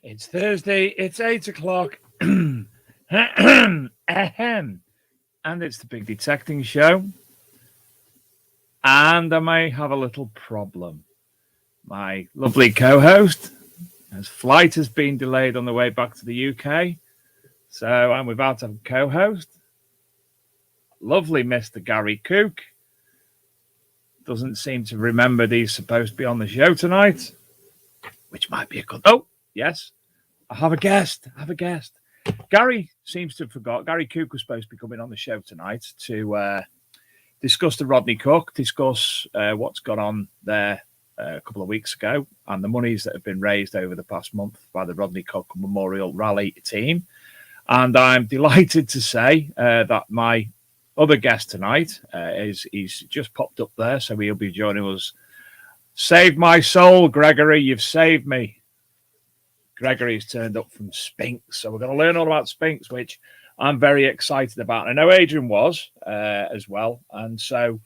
It's Thursday, it's 8 o'clock, and it's the Big Detecting Show, and I may have a little problem. My lovely co-host, his flight has been delayed on the way back to the UK, so I'm without a co-host. Lovely Mr. Gary Cook doesn't seem to remember that he's supposed to be on the show tonight, which might be a good... Oh, yes, I have a guest. Gary seems to have forgot. Gary Cook was supposed to be coming on the show tonight to discuss the Rodney Cook, discuss what's gone on there a couple of weeks ago and the monies that have been raised over the past month by the Rodney Cook Memorial Rally team. And I'm delighted to say that my other guest tonight he's just popped up there, so he'll be joining us. Save my soul, Gregory. You've saved me. Gregory's turned up from Spinks, so we're going to learn all about Spinks, which I'm very excited about. I know Adrian was as well, and so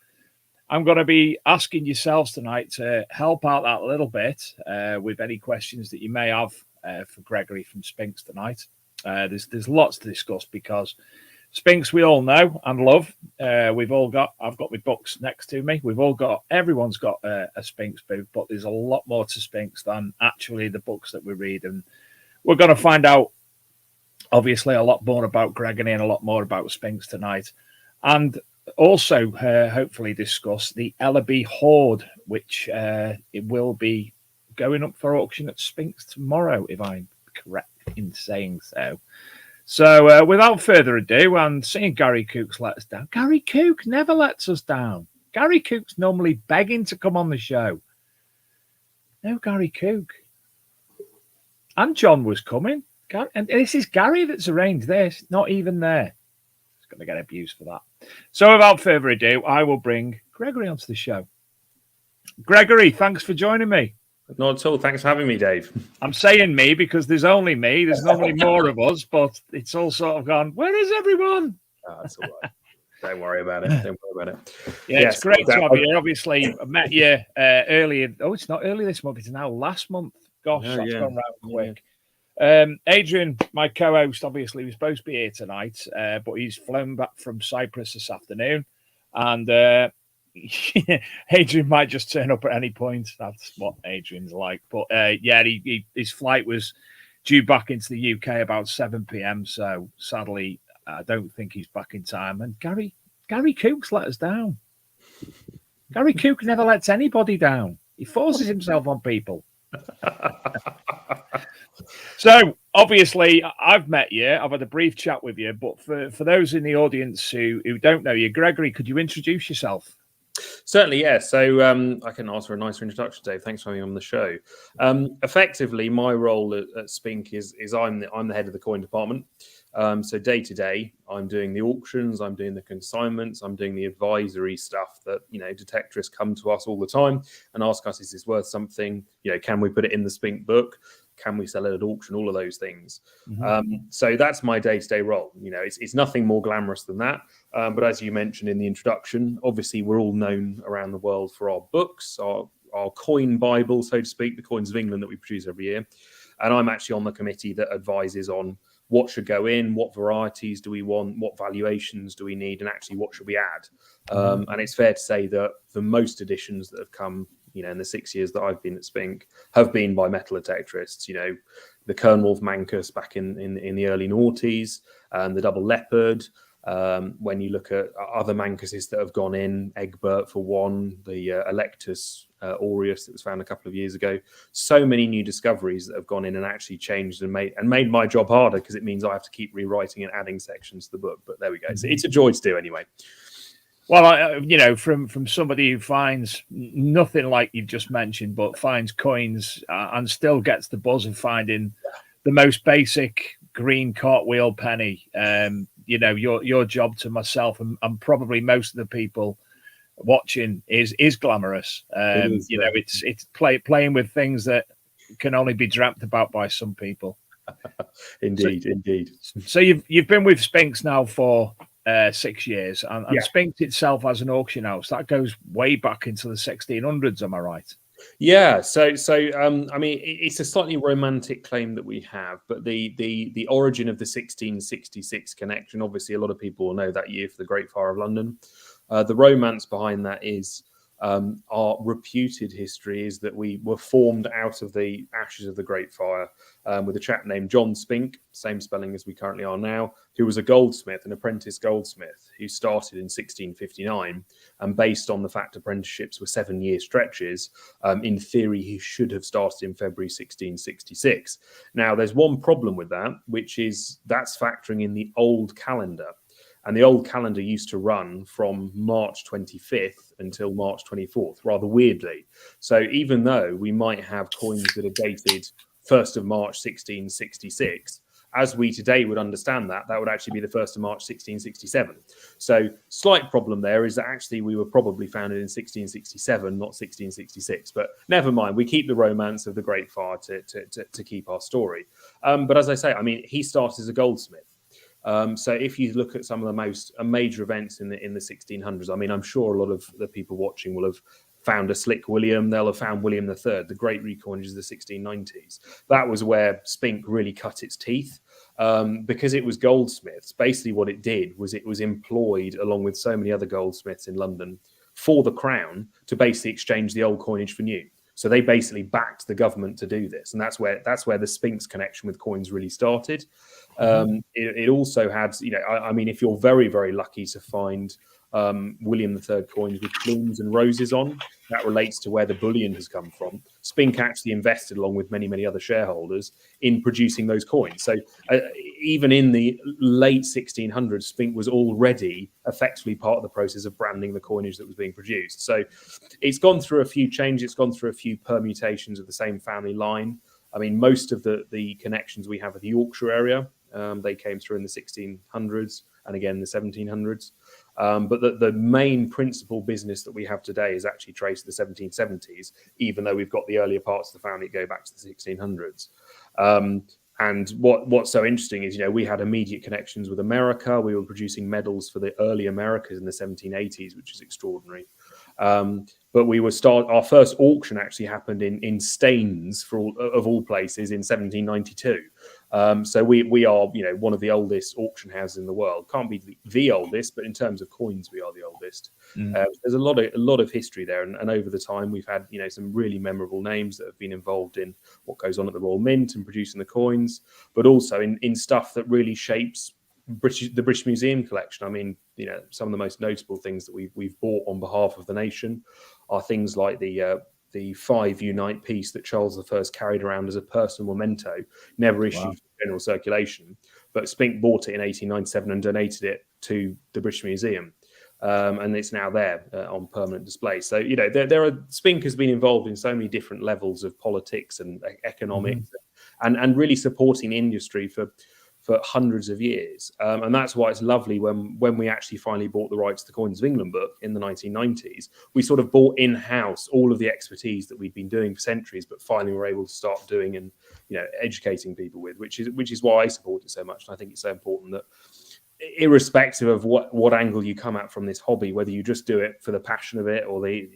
I'm going to be asking yourselves tonight to help out that little bit with any questions that you may have for Gregory from Spinks tonight. There's lots to discuss because Spinks we all know and love. I've got my books next to me. Everyone's got a Spinks book, but there's a lot more to Spinks than actually the books that we read. And we're going to find out, obviously, a lot more about Gregory and a lot more about Spinks tonight. And also, hopefully, discuss the Ellaby Hoard, which it will be going up for auction at Spinks tomorrow, if I'm correct in saying so. So, without further ado, and seeing Gary Cook's let us down. Gary Cook never lets us down. Gary Cook's normally begging to come on the show. No, Gary Cook. And John was coming. And this is Gary that's arranged this, not even there. He's going to get abused for that. So, without further ado, I will bring Gregory onto the show. Gregory, thanks for joining me. Not at all. Thanks for having me, Dave. I'm saying me because there's only me. There's normally more of us, but it's all sort of gone, where is everyone? Oh, that's all right. Don't worry about it. Don't worry about it. Yeah, yes, it's great to have you. Obviously, I met you earlier. Oh, it's not early this month. It's now last month. Gosh, that's gone round quick. Adrian, my co-host, obviously was supposed to be here tonight, but he's flown back from Cyprus this afternoon. And Adrian might just turn up at any point. That's what Adrian's like. But yeah, his flight was due back into the UK about 7 p.m. So sadly, I don't think he's back in time. And Gary Cook's let us down. Gary Cook never lets anybody down. He forces himself on people. So obviously, I've met you. I've had a brief chat with you. But for those in the audience who don't know you, Gregory, could you introduce yourself? Certainly, yeah. So I can ask for a nicer introduction, Dave. Thanks for having me on the show. Effectively, my role at Spink is I'm the head of the coin department. So day to day, I'm doing the auctions, I'm doing the consignments, I'm doing the advisory stuff that, detectorists come to us all the time and ask us, is this worth something? Can we put it in the Spink book? Can we sell it at auction? All of those things. Mm-hmm. So that's my day-to-day role. It's nothing more glamorous than that. But as you mentioned in the introduction, obviously we're all known around the world for our books, our coin Bible, so to speak, the Coins of England that we produce every year. And I'm actually on the committee that advises on what should go in, what varieties do we want, what valuations do we need, and actually what should we add. And it's fair to say that the most editions that have come, in the 6 years that I've been at Spink have been by metal detectorists. The Kernwolf Mancus back in the early noughties, the Double Leopard. When you look at other Mancuses that have gone in, Egbert for one, the Electus Aureus that was found a couple of years ago. So many new discoveries that have gone in and actually changed and made my job harder because it means I have to keep rewriting and adding sections to the book. But there we go. So it's a joy to do anyway. Well, from somebody who finds nothing like you've just mentioned, but finds coins and still gets the buzz of finding the most basic green cartwheel penny. Your job to myself and probably most of the people watching is glamorous. It's playing with things that can only be dreamt about by some people. Indeed. So you've been with Spinks now for 6 years, and Spinks itself as an auction house that goes way back into the 1600s. Am I right? Yeah. So I mean, it's a slightly romantic claim that we have, but the origin of the 1666 connection, obviously, a lot of people will know that year for the Great Fire of London. The romance behind that is our reputed history is that we were formed out of the ashes of the Great Fire with a chap named John Spink, same spelling as we currently are now, who was a goldsmith, an apprentice goldsmith, who started in 1659. And based on the fact apprenticeships were 7-year stretches, in theory, he should have started in February 1666. Now, there's one problem with that, which is that's factoring in the old calendar. And the old calendar used to run from March 25th until March 24th, rather weirdly. So even though we might have coins that are dated 1st of March 1666, as we today would understand that would actually be the 1st of March 1667. So slight problem there is that actually we were probably founded in 1667, not 1666. But never mind, we keep the romance of the Great Fire to keep our story. But as I say, I mean, he started as a goldsmith. So if you look at some of the most major events in the 1600s, I mean, I'm sure a lot of the people watching will have found a Slick William. They'll have found William III, the great recoinage of the 1690s. That was where Spink really cut its teeth because it was goldsmiths. Basically what it did was it was employed along with so many other goldsmiths in London for the crown to basically exchange the old coinage for new. So they basically backed the government to do this, and that's where the Spinks connection with coins really started. It also had, I mean, if you're very, very lucky to find William III coins with plumes and roses on, that relates to where the bullion has come from. Spink actually invested, along with many, many other shareholders, in producing those coins. So even in the late 1600s, Spink was already effectively part of the process of branding the coinage that was being produced. So it's gone through a few changes. It's gone through a few permutations of the same family line. I mean, most of the connections we have with the Yorkshire area, they came through in the 1600s and again in the 1700s. But the main principal business that we have today is actually traced to the 1770s, even though we've got the earlier parts of the family that go back to the 1600s. And what's so interesting is, we had immediate connections with America. We were producing medals for the early Americas in the 1780s, which is extraordinary. But our first auction actually happened in Staines, of all places, in 1792. So we are, one of the oldest auction houses in the world. Can't be the oldest, but in terms of coins, we are the oldest. There's a lot of history there, and over the time we've had, some really memorable names that have been involved in what goes on at the Royal Mint and producing the coins, but also in stuff that really shapes the British Museum collection. I mean, some of the most notable things that we've bought on behalf of the nation are things like the 5 Unite piece that Charles I carried around as a personal memento, never issued for general circulation, but Spink bought it in 1897 and donated it to the British Museum. And it's now there on permanent display. So, Spink has been involved in so many different levels of politics and economics, and really supporting industry for hundreds of years. And that's why it's lovely when we actually finally bought the rights to the Coins of England book in the 1990s, we sort of bought in-house all of the expertise that we'd been doing for centuries, but finally were able to start doing and, educating people with, which is why I support it so much. And I think it's so important that, irrespective of what angle you come at from this hobby, whether you just do it for the passion of it or the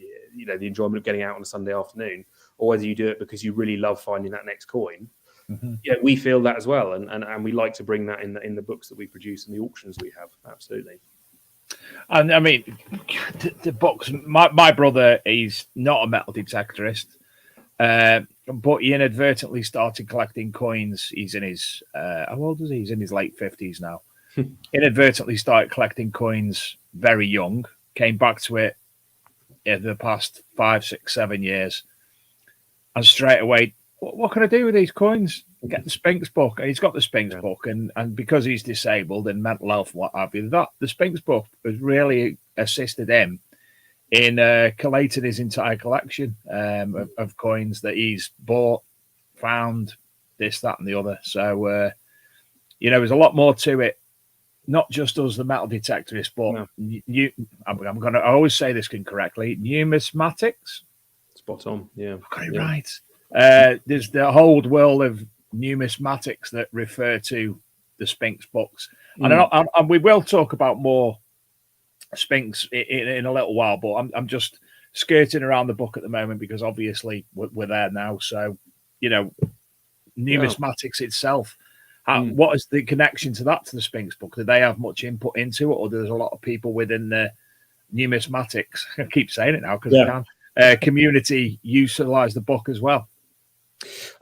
enjoyment of getting out on a Sunday afternoon, or whether you do it because you really love finding that next coin, we feel that as well, and we like to bring that in the books that we produce and the auctions we have. Absolutely. And I mean, the books. My brother, he's not a metal detectorist, but he inadvertently started collecting coins. He's in his how old is he? He's in his late 50s now. Inadvertently started collecting coins very young. Came back to it in the past 5, 6, 7 years, and straight away, what can I do with these coins? Get the Spinks book. And he's got the Spinks book, and because he's disabled and mental health, what have you, the Spinks book has really assisted him in collating his entire collection of coins that he's bought, found, this, that, and the other. So, there's a lot more to it. Not just us, the metal detectorists, but I'm going to always say this incorrectly. Numismatics. Spot on. Yeah. Got it right. There's the whole world of numismatics that refer to the Spinks books, and we will talk about more Spinks in a little while. But I'm just skirting around the book at the moment because obviously we're there now. So numismatics itself. What is the connection to the Spinks book? Do they have much input into it, or there's a lot of people within the numismatics? I keep saying it now because I can. Community utilize the book as well.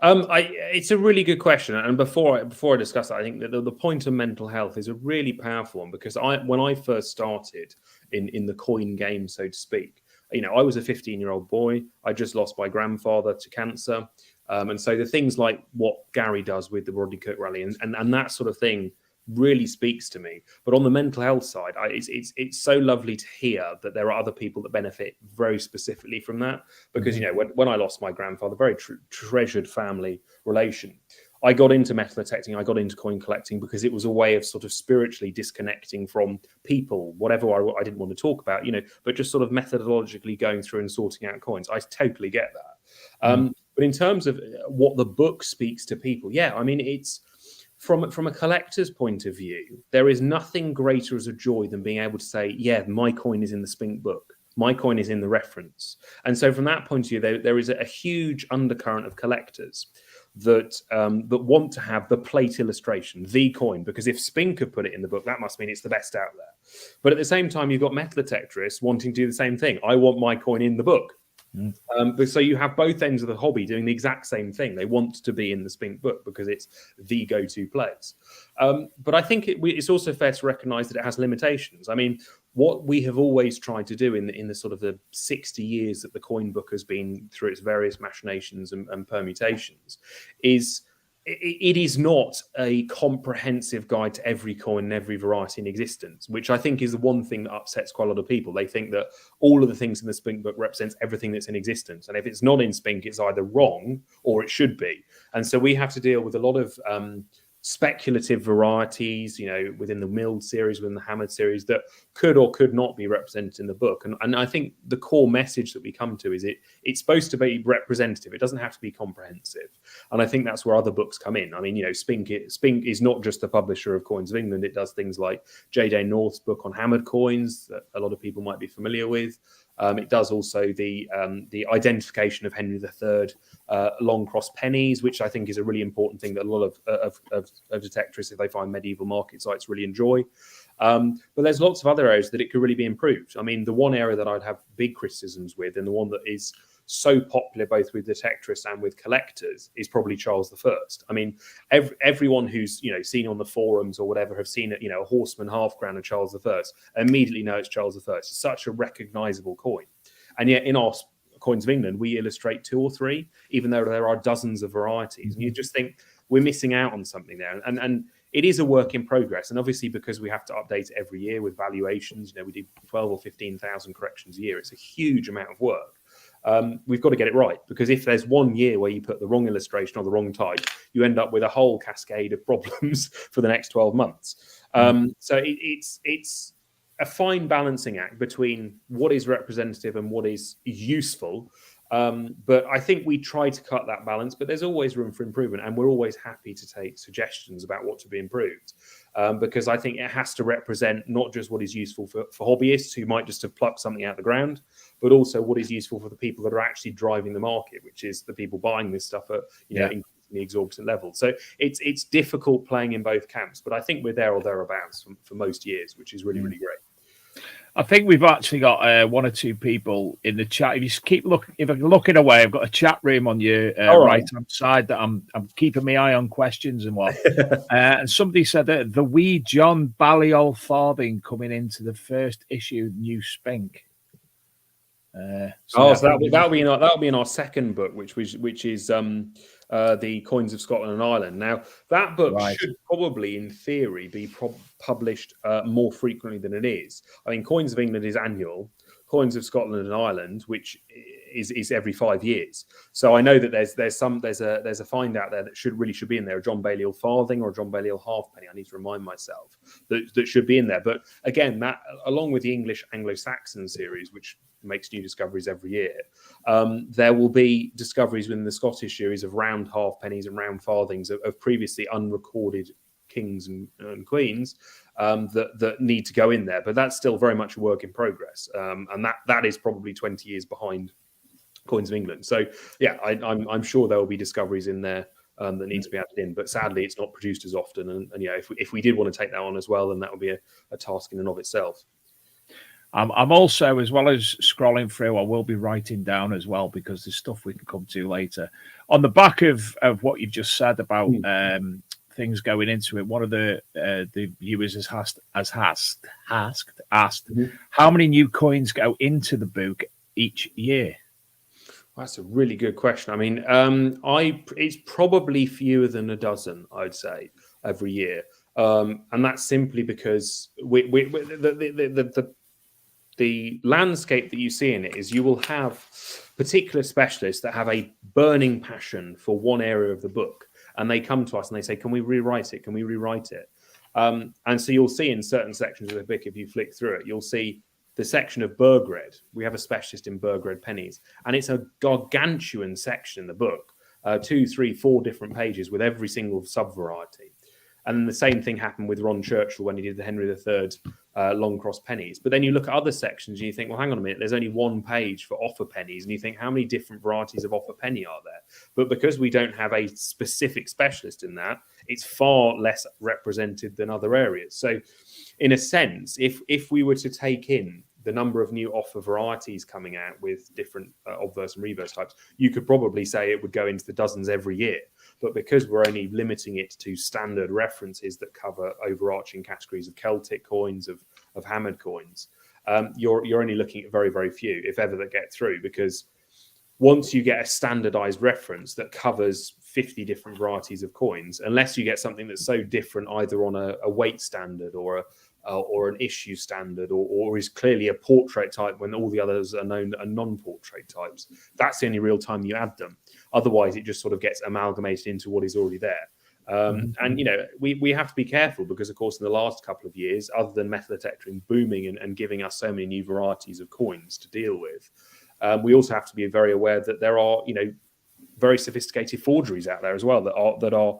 It's a really good question, and before I discuss that, I think that the point of mental health is a really powerful one, because when I first started in the coin game, so to speak, I was a 15-year-old boy. I just lost my grandfather to cancer. And so the things like what Gary does with the Rodney Cook rally and that sort of thing really speaks to me. But on the mental health side, it's so lovely to hear that there are other people that benefit very specifically from that. Because, when I lost my grandfather, very treasured family relation, I got into metal detecting, I got into coin collecting because it was a way of sort of spiritually disconnecting from people, whatever I didn't want to talk about, but just sort of methodologically going through and sorting out coins. I totally get that. But in terms of what the book speaks to people, it's from a collector's point of view, there is nothing greater as a joy than being able to say, my coin is in the Spink book. My coin is in the reference. And so from that point of view, there is a huge undercurrent of collectors that want to have the plate illustration, the coin, because if Spink have put it in the book, that must mean it's the best out there. But at the same time, you've got metal detectorists wanting to do the same thing. I want my coin in the book. But so you have both ends of the hobby doing the exact same thing. They want to be in the Spink book because it's the go-to place. But I think it's also fair to recognise that it has limitations. I mean, what we have always tried to do in the sort of the 60 years that the coin book has been through its various machinations and permutations is it is not a comprehensive guide to every coin and every variety in existence, which I think is the one thing that upsets quite a lot of people. They think that all of the things in the Spink book represents everything that's in existence. And if it's not in Spink, it's either wrong or it should be. And so we have to deal with a lot of speculative varieties, within the milled series, within the hammered series, that could or could not be represented in the book. And I think the core message that we come to is it's supposed to be representative. It doesn't have to be comprehensive. And I think that's where other books come in. I mean, Spink is not just the publisher of Coins of England. It does things like J.J. North's book on hammered coins that a lot of people might be familiar with. It does also the identification of Henry III long cross pennies, which I think is a really important thing that a lot of detectorists, if they find medieval market sites, really enjoy. But there's lots of other areas that it could really be improved. I mean, the one area that I'd have big criticisms with, and the one that is so popular both with detectorists and with collectors, is probably Charles I. I mean, everyone who's seen on the forums or whatever have seen a horseman half crown of Charles I immediately know it's Charles I. It's such a recognizable coin, and yet in our Coins of England we illustrate 2 or 3, even though there are dozens of varieties. And you just think we're missing out on something there, and it is a work in progress. And obviously, because we have to update it every year with valuations, we do 12 or 15,000 corrections a year. It's a huge amount of work. We've got to get it right, because if there's one year where you put the wrong illustration or the wrong type, you end up with a whole cascade of problems for the next 12 months. So it's a fine balancing act between what is representative and what is useful. But I think we try to cut that balance, but there's always room for improvement, and we're always happy to take suggestions about what to be improved, because I think it has to represent not just what is useful for hobbyists who might just have plucked something out of the ground, but also what is useful for the people that are actually driving the market, which is the people buying this stuff at increasingly exorbitant levels. So it's difficult playing in both camps, but I think we're there or thereabouts for most years, which is really, really great. I think we've actually got 1 or 2 people in the chat. If you just keep looking, if I'm looking away, I've got a chat room on your right-hand side that I'm keeping my eye on questions and what. And somebody said that the wee John Balliol farthing coming into the first issue new Spink. So that'll be in our second book, which is the Coins of Scotland and Ireland. Now that book should probably, in theory, be published more frequently than it is. I mean, Coins of England is annual. Coins of Scotland and Ireland, which is every 5 years. So I know that there's a find out there that should be in there, a John Balliol farthing or a John Balliol halfpenny. I need to remind myself that should be in there. But again, that along with the English Anglo-Saxon series, which makes new discoveries every year, there will be discoveries within the Scottish series of round halfpennies and round farthings of previously unrecorded kings and queens that need to go in there. But that's still very much a work in progress, and that is probably 20 years behind Coins of England. So yeah, I'm sure there will be discoveries in there that need to be added in, but sadly it's not produced as often, and if we did want to take that on as well, then that would be a task in and of itself. I'm also, as well as scrolling through, I will be writing down as well, because there's stuff we can come to later. On the back of what you've just said about things going into it, one of the viewers has asked how many new coins go into the book each year? That's a really good question. I mean, it's probably fewer than a dozen, I'd say, every year, and that's simply because the landscape that you see in it is you will have particular specialists that have a burning passion for one area of the book, and they come to us and they say, can we rewrite it? Can we rewrite it? And so you'll see in certain sections of the book, if you flick through it, you'll see the section of Burgred. We have a specialist in Burgred pennies, and it's a gargantuan section in the book, 2, 3, 4 different pages with every single sub-variety. And then the same thing happened with Ron Churchill when he did the Henry III long cross pennies. But then you look at other sections and you think, well, hang on a minute, there's only 1 page for offer pennies. And you think, how many different varieties of offer penny are there? But because we don't have a specific specialist in that, it's far less represented than other areas. So in a sense, if we were to take in the number of new offer varieties coming out with different obverse and reverse types, you could probably say it would go into the dozens every year. But because we're only limiting it to standard references that cover overarching categories of Celtic coins, of hammered coins, you're only looking at very, very few, if ever, that get through. Because once you get a standardized reference that covers 50 different varieties of coins, unless you get something that's so different either on a weight standard or an issue standard, or is clearly a portrait type when all the others are known are non-portrait types, that's the only real time you add them. Otherwise, it just sort of gets amalgamated into what is already there. And, you know, we have to be careful because, of course, in the last couple of years, other than metal detecting booming and giving us so many new varieties of coins to deal with, we also have to be very aware that there are, you know, very sophisticated forgeries out there as well that are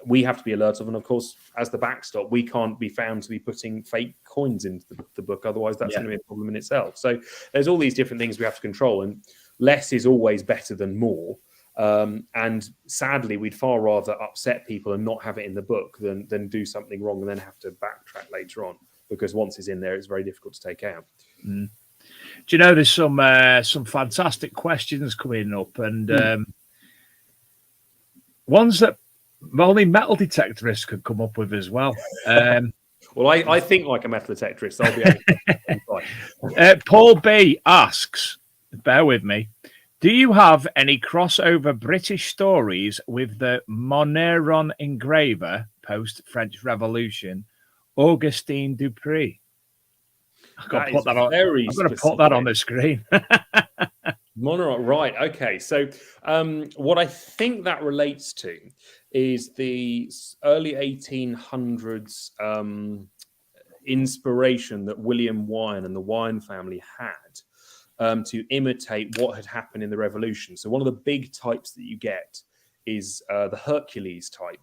we have to be alert of. And of course, as the backstop, we can't be found to be putting fake coins into the book. Otherwise, that's going to be a problem in itself. So there's all these different things we have to control, and less is always better than more. And sadly, we'd far rather upset people and not have it in the book than do something wrong and then have to backtrack later on, because once it's in there, it's very difficult to take out. Do you know there's some fantastic questions coming up, and ones that only metal detectorists could come up with as well. Well, I think like a metal detectorist. So I'll be able to Paul B asks, bear with me, do you have any crossover British stories with the Moneron engraver post-French Revolution, Augustin Dupre? I've got to put that on the screen. Moneron, right? Okay, so what I think that relates to is the early 1800s inspiration that William Wine and the Wine family had to imitate what had happened in the Revolution. So one of the big types that you get is the Hercules type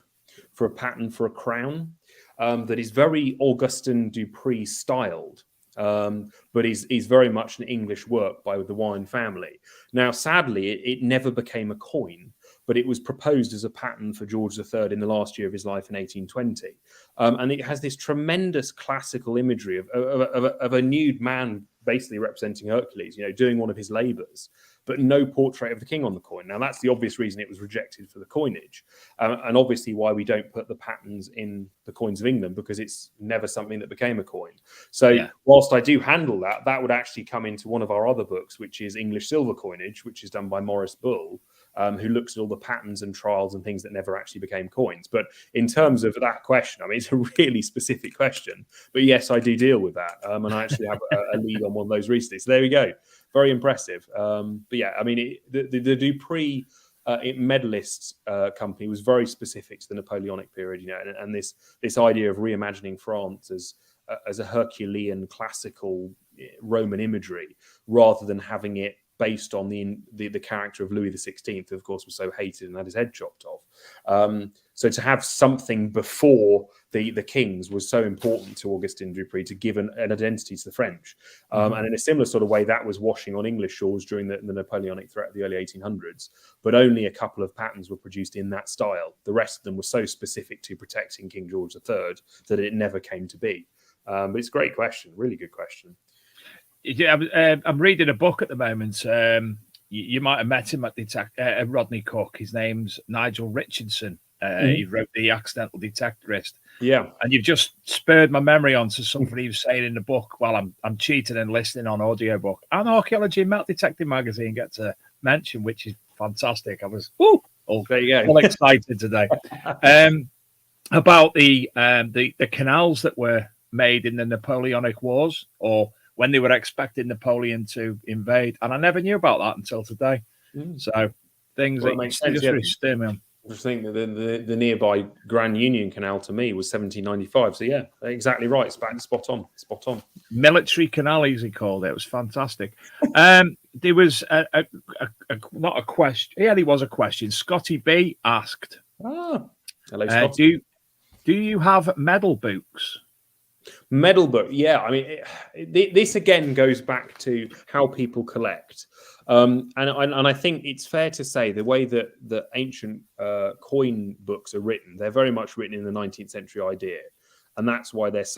for a pattern for a crown that is very Augustin Dupre styled. But is very much an English work by the Wine family. Now, sadly, it never became a coin, but it was proposed as a pattern for George III in the last year of his life in 1820. And it has this tremendous classical imagery of a nude man basically representing Hercules, you know, doing one of his labors, but no portrait of the king on the coin. Now, that's the obvious reason it was rejected for the coinage, and obviously why we don't put the patterns in the coins of England, because it's never something that became a coin. So whilst I do handle that would actually come into one of our other books, which is English silver coinage, which is done by Maurice Bull, who looks at all the patterns and trials and things that never actually became coins. But in terms of that question, I mean, it's a really specific question. But yes, I do deal with that. And I actually have a lead on one of those recently. So there we go. Very impressive. But yeah, I mean, the Dupre medalist company was very specific to the Napoleonic period, you know, and this idea of reimagining France as a Herculean classical Roman imagery, rather than having it based on the character of Louis XVI, who of course was so hated and had his head chopped off. So to have something before the kings was so important to Augustin Dupre to give an identity to the French. And in a similar sort of way, that was washing on English shores during the Napoleonic threat of the early 1800s. But only a couple of patterns were produced in that style. The rest of them were so specific to protecting King George III that it never came to be. But it's a great question, really good question. Yeah, I'm reading a book at the moment. You might have met him at Rodney Cook. His name's Nigel Richardson. He wrote The Accidental Detectorist. Yeah, and you've just spurred my memory onto something he was saying in the book while I'm cheating and listening on audiobook. And Archaeology and Metal Detecting magazine gets a mention, which is fantastic. I was there you go. all excited today about the canals that were made in the Napoleonic Wars, or when they were expecting Napoleon to invade. And I never knew about that until today. So things that makes sense, really stir me on. I think that the nearby Grand Union Canal to me was 1795. So yeah, exactly right. Spot on. Military Canal, as he called it. It was fantastic. There was not a question. Yeah, there was a question. Scotty B asked, hello, Scotty. Do you have medal books? Medal book, yeah. I mean, this again goes back to how people collect, and I think it's fair to say the way that the ancient coin books are written, they're very much written in the 19th century idea, and that's why that's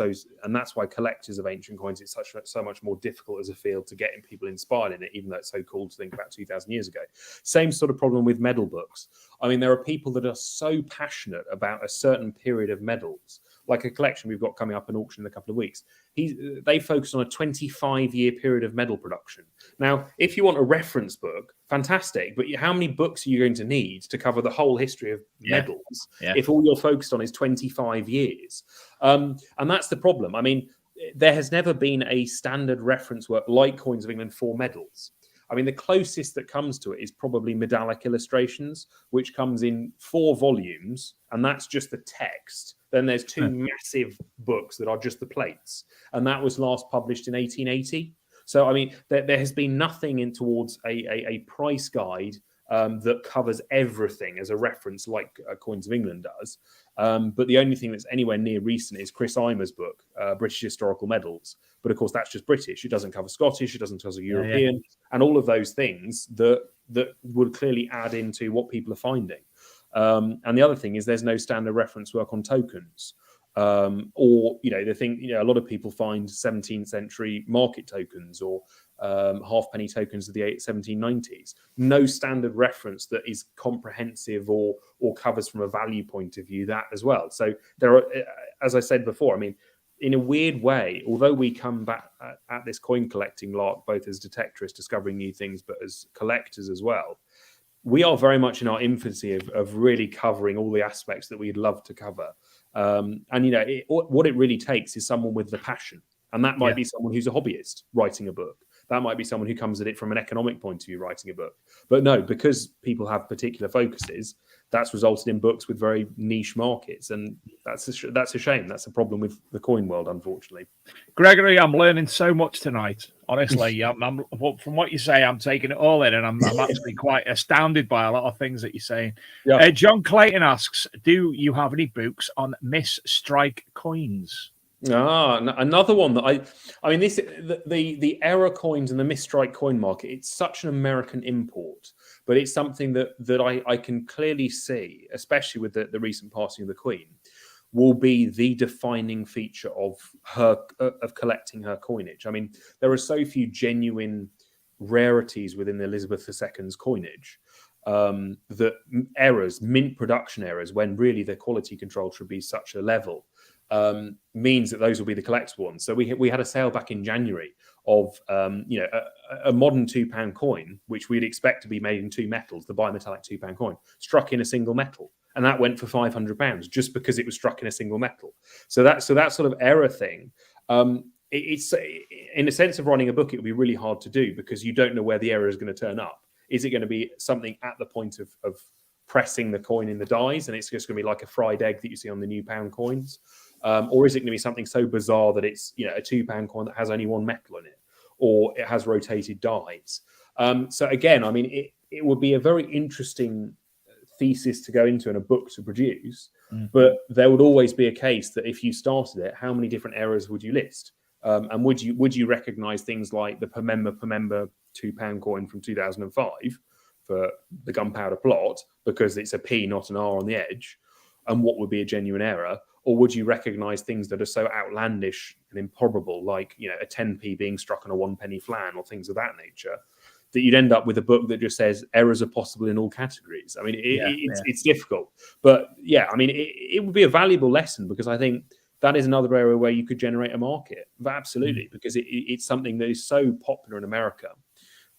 why collectors of ancient coins, it's so much more difficult as a field to get people inspired in it, even though it's so cool to think about 2,000 years ago. Same sort of problem with medal books. I mean, there are people that are so passionate about a certain period of medals, like a collection we've got coming up in auction in a couple of weeks. They focus on a 25-year period of medal production. Now, if you want a reference book, fantastic, but how many books are you going to need to cover the whole history of medals if all you're focused on is 25 years? And that's the problem. I mean, there has never been a standard reference work like Coins of England for medals. I mean, the closest that comes to it is probably Medallic Illustrations, which comes in 4 volumes, and that's just the text. Then there's 2 massive books that are just the plates, and that was last published in 1880. So, I mean, there has been nothing in towards a price guide that covers everything as a reference like Coins of England does. But the only thing that's anywhere near recent is Chris Imer's book, British Historical Medals. But of course, that's just British. It doesn't cover Scottish. It doesn't cover European, and all of those things that would clearly add into what people are finding. And the other thing is there's no standard reference work on tokens. Or, the thing, a lot of people find 17th century market tokens or halfpenny tokens of the 1790s. No standard reference that is comprehensive or covers from a value point of view that as well. So there are, as I said before, I mean, in a weird way, although we come back at this coin collecting lark, both as detectorists discovering new things, but as collectors as well, we are very much in our infancy of really covering all the aspects that we'd love to cover. And, what it really takes is someone with the passion. And that might be someone who's a hobbyist writing a book. That might be someone who comes at it from an economic point of view, writing a book. But no, because people have particular focuses, that's resulted in books with very niche markets. And that's a shame. That's a problem with the coin world, unfortunately. Gregory, I'm learning so much tonight. Honestly, I'm from what you say, I'm taking it all in, and I'm actually quite astounded by a lot of things that you're saying. Yeah. John Clayton asks, do you have any books on misstrike coins? Another one that I mean, the error coins and the misstrike coin market, it's such an American import, but it's something that I can clearly see, especially with the recent passing of the Queen, will be the defining feature of collecting her coinage. I mean, there are so few genuine rarities within Elizabeth II's coinage that errors, mint production errors, when really the quality control should be such a level, means that those will be the collectible ones. So we had a sale back in January of a modern £2 coin, which we'd expect to be made in 2 metals, the bimetallic £2 coin, struck in a single metal, and that went for £500 just because it was struck in a single metal. So that sort of error thing, it's in a sense of running a book, it would be really hard to do because you don't know where the error is going to turn up. Is it going to be something at the point of pressing the coin in the dies, and it's just going to be like a fried egg that you see on the new pound coins? Or is it going to be something so bizarre that it's a £2 coin that has only 1 metal in it, or it has rotated dies? So again, I mean, it would be a very interesting thesis to go into and a book to produce, but there would always be a case that if you started it, how many different errors would you list? And would you recognise things like the Pemember £2 coin from 2005 for the gunpowder plot because it's a P, not an R on the edge? And what would be a genuine error? Or would you recognise things that are so outlandish and improbable, like a 10p being struck on a 1p flan or things of that nature, that you'd end up with a book that just says errors are possible in all categories? I mean, it's difficult, but yeah, I mean, it would be a valuable lesson because I think that is another area where you could generate a market. But absolutely, because it's something that is so popular in America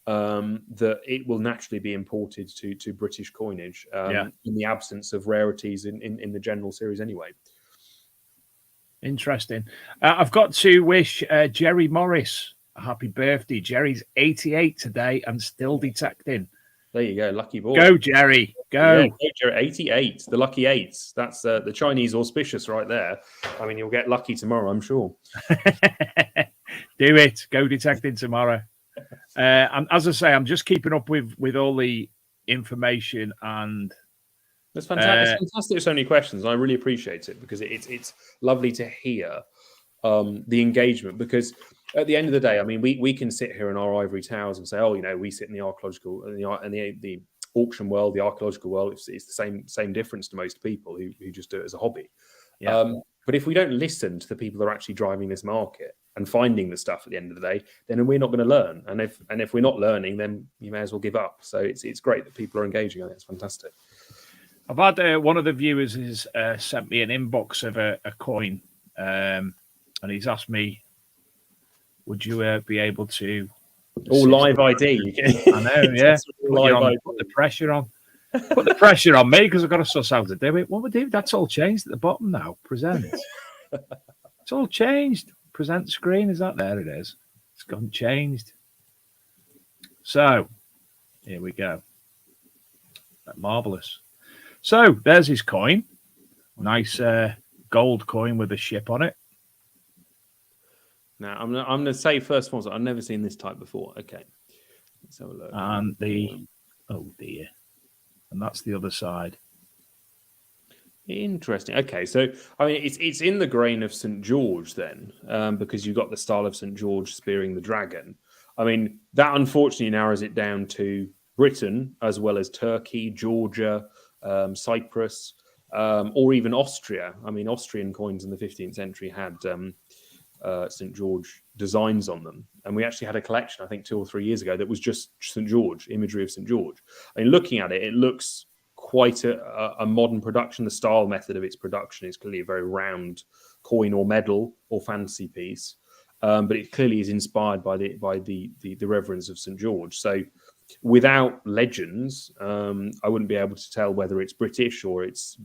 that it will naturally be imported to British coinage in the absence of rarities in the general series anyway. Interesting. I've got to wish Jerry Morris a happy birthday. Jerry's 88 today and still detecting. There you go, lucky boy. Go, Jerry. Go. Yeah, Jerry, 88, the lucky 8s. That's the Chinese auspicious right there. I mean, you'll get lucky tomorrow, I'm sure. Do it. Go detecting tomorrow. And as I say, I'm just keeping up with all the information, and it's fantastic. It's fantastic. So many questions. I really appreciate it because it's lovely to hear the engagement. Because at the end of the day, I mean, we can sit here in our ivory towers and say, oh, we sit in the archaeological and the auction world, the archaeological world. It's the same difference to most people who just do it as a hobby. Yeah. But if we don't listen to the people that are actually driving this market and finding the stuff at the end of the day, then we're not going to learn. And if we're not learning, then you may as well give up. So it's great that people are engaging. I think it's fantastic. I've had one of the viewers has sent me an inbox of a coin, and he's asked me, "Would you be able to?" All live ID. I know, yeah. Put the pressure on. Put the pressure on me because I've got to suss out to do it. What we do? That's all changed at the bottom now. Present. It's all changed. Present screen, is that there? It is. It's gone changed. So here we go. Marvelous. So there's his coin. Nice gold coin with a ship on it. Now I'm going to say first of all, I've never seen this type before. Okay, let's have a look. And oh dear, and that's the other side. Interesting. Okay, so I mean, it's in the grain of St. George then, because you've got the style of St. George spearing the dragon. I mean, that unfortunately narrows it down to Britain as well as Turkey, Georgia, Cyprus, or even Austria. I mean, Austrian coins in the 15th century had St. George designs on them, and we actually had a collection, I think 2 or 3 years ago, that was just St. George, imagery of St. George. I mean, looking at it, it looks quite a modern production. The style method of its production is clearly a very round coin or medal or fancy piece, but it clearly is inspired by the reverence of St. George. So without legends, I wouldn't be able to tell whether it's British or it's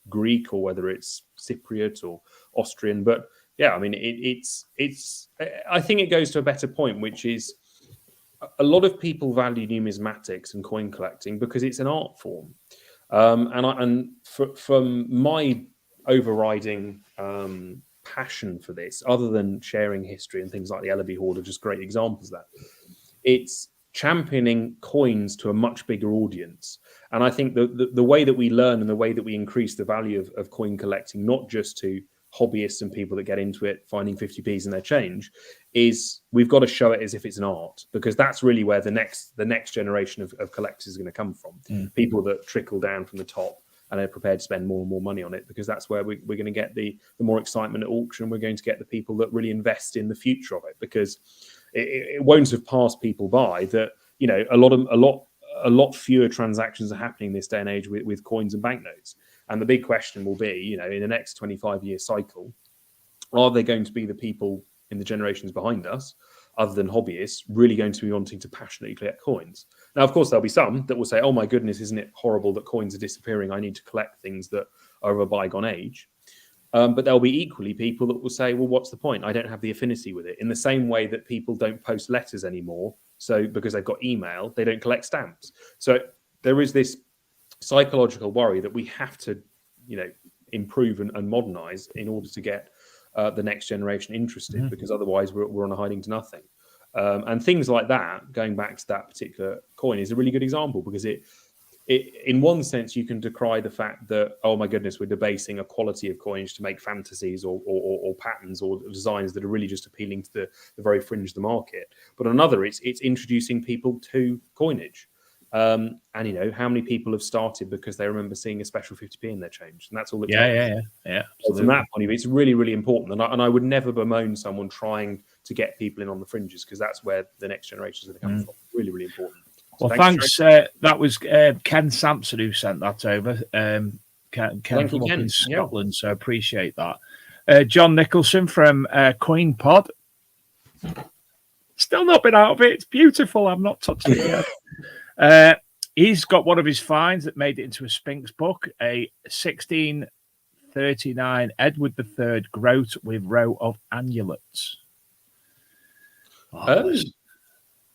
Greek or whether it's Cypriot or Austrian. But yeah, I mean, it's. I think it goes to a better point, which is a lot of people value numismatics and coin collecting because it's an art form, from my overriding passion for this, other than sharing history and things like the Ellaby Hoard are just great examples of that. It's championing coins to a much bigger audience. And I think the way that we learn and the way that we increase the value of coin collecting, not just to hobbyists and people that get into it finding 50p's in their change, is we've got to show it as if it's an art, because that's really where the next generation of collectors is going to come from. People that trickle down from the top and are prepared to spend more and more money on it, because that's where we're going to get the more excitement at auction. We're going to get the people that really invest in the future of it, because it won't have passed people by that, you know, a lot fewer transactions are happening this day and age with coins and banknotes. And the big question will be, you know, in the next 25-year cycle, are there going to be the people in the generations behind us, other than hobbyists, really going to be wanting to passionately collect coins? Now, of course, there'll be some that will say, oh my goodness, isn't it horrible that coins are disappearing? I need to collect things that are of a bygone age. But there'll be equally people that will say, well, what's the point? I don't have the affinity with it. In the same way that people don't post letters anymore, so because they've got email, they don't collect stamps. So there is this psychological worry that we have to, you know, improve and modernize in order to get the next generation interested, because otherwise we're on a hiding to nothing. And things like that, going back to that particular coin, is a really good example, because it in one sense you can decry the fact that, oh my goodness, we're debasing a quality of coins to make fantasies or patterns or designs that are really just appealing to the very fringe of the market. But on another, it's introducing people to coinage. And you know, how many people have started because they remember seeing a special 50p in their change, and that's all it takes. Yeah. So from that point of view, it's really, really important. And I would never bemoan someone trying to get people in on the fringes, because that's where the next generation is going to come from. Really, really important. So well, thanks. That was Ken Sampson who sent that over. Ken from up in Scotland, so I appreciate that. John Nicholson from Coin Pod. Still not been out of it. It's beautiful. I've not touched it yet. He's got one of his finds that made it into a Spinks book, a 1639 Edward III groat with row of amulets.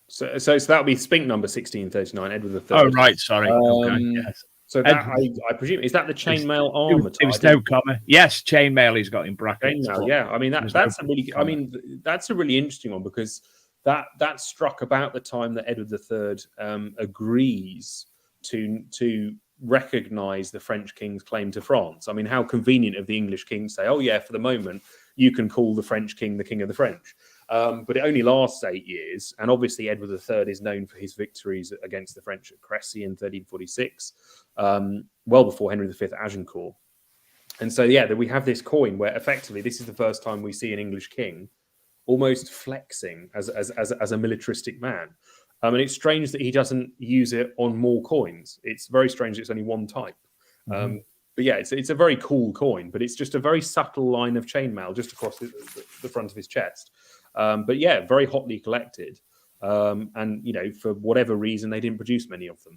So that would be Spink number 1639, Edward III. Oh, right, sorry. Okay, yes. So that I presume, is that the chainmail armor? It was no comma. Yes, chainmail he's got in brackets. Chainmail, yeah. I mean that's a really interesting one, because that struck about the time that Edward III agrees to recognize the French king's claim to France. I mean, how convenient of the English king to say, oh yeah, for the moment you can call the French king the king of the French. But it only lasts 8 years, and obviously Edward III is known for his victories against the French at Crécy in 1346, well before Henry V at Agincourt. And so, yeah, we have this coin where effectively this is the first time we see an English king almost flexing as a militaristic man. And it's strange that he doesn't use it on more coins. It's very strange it's only one type. But yeah, it's a very cool coin, but it's just a very subtle line of chainmail just across the front of his chest. But yeah, very hotly collected. And, you know, for whatever reason, they didn't produce many of them.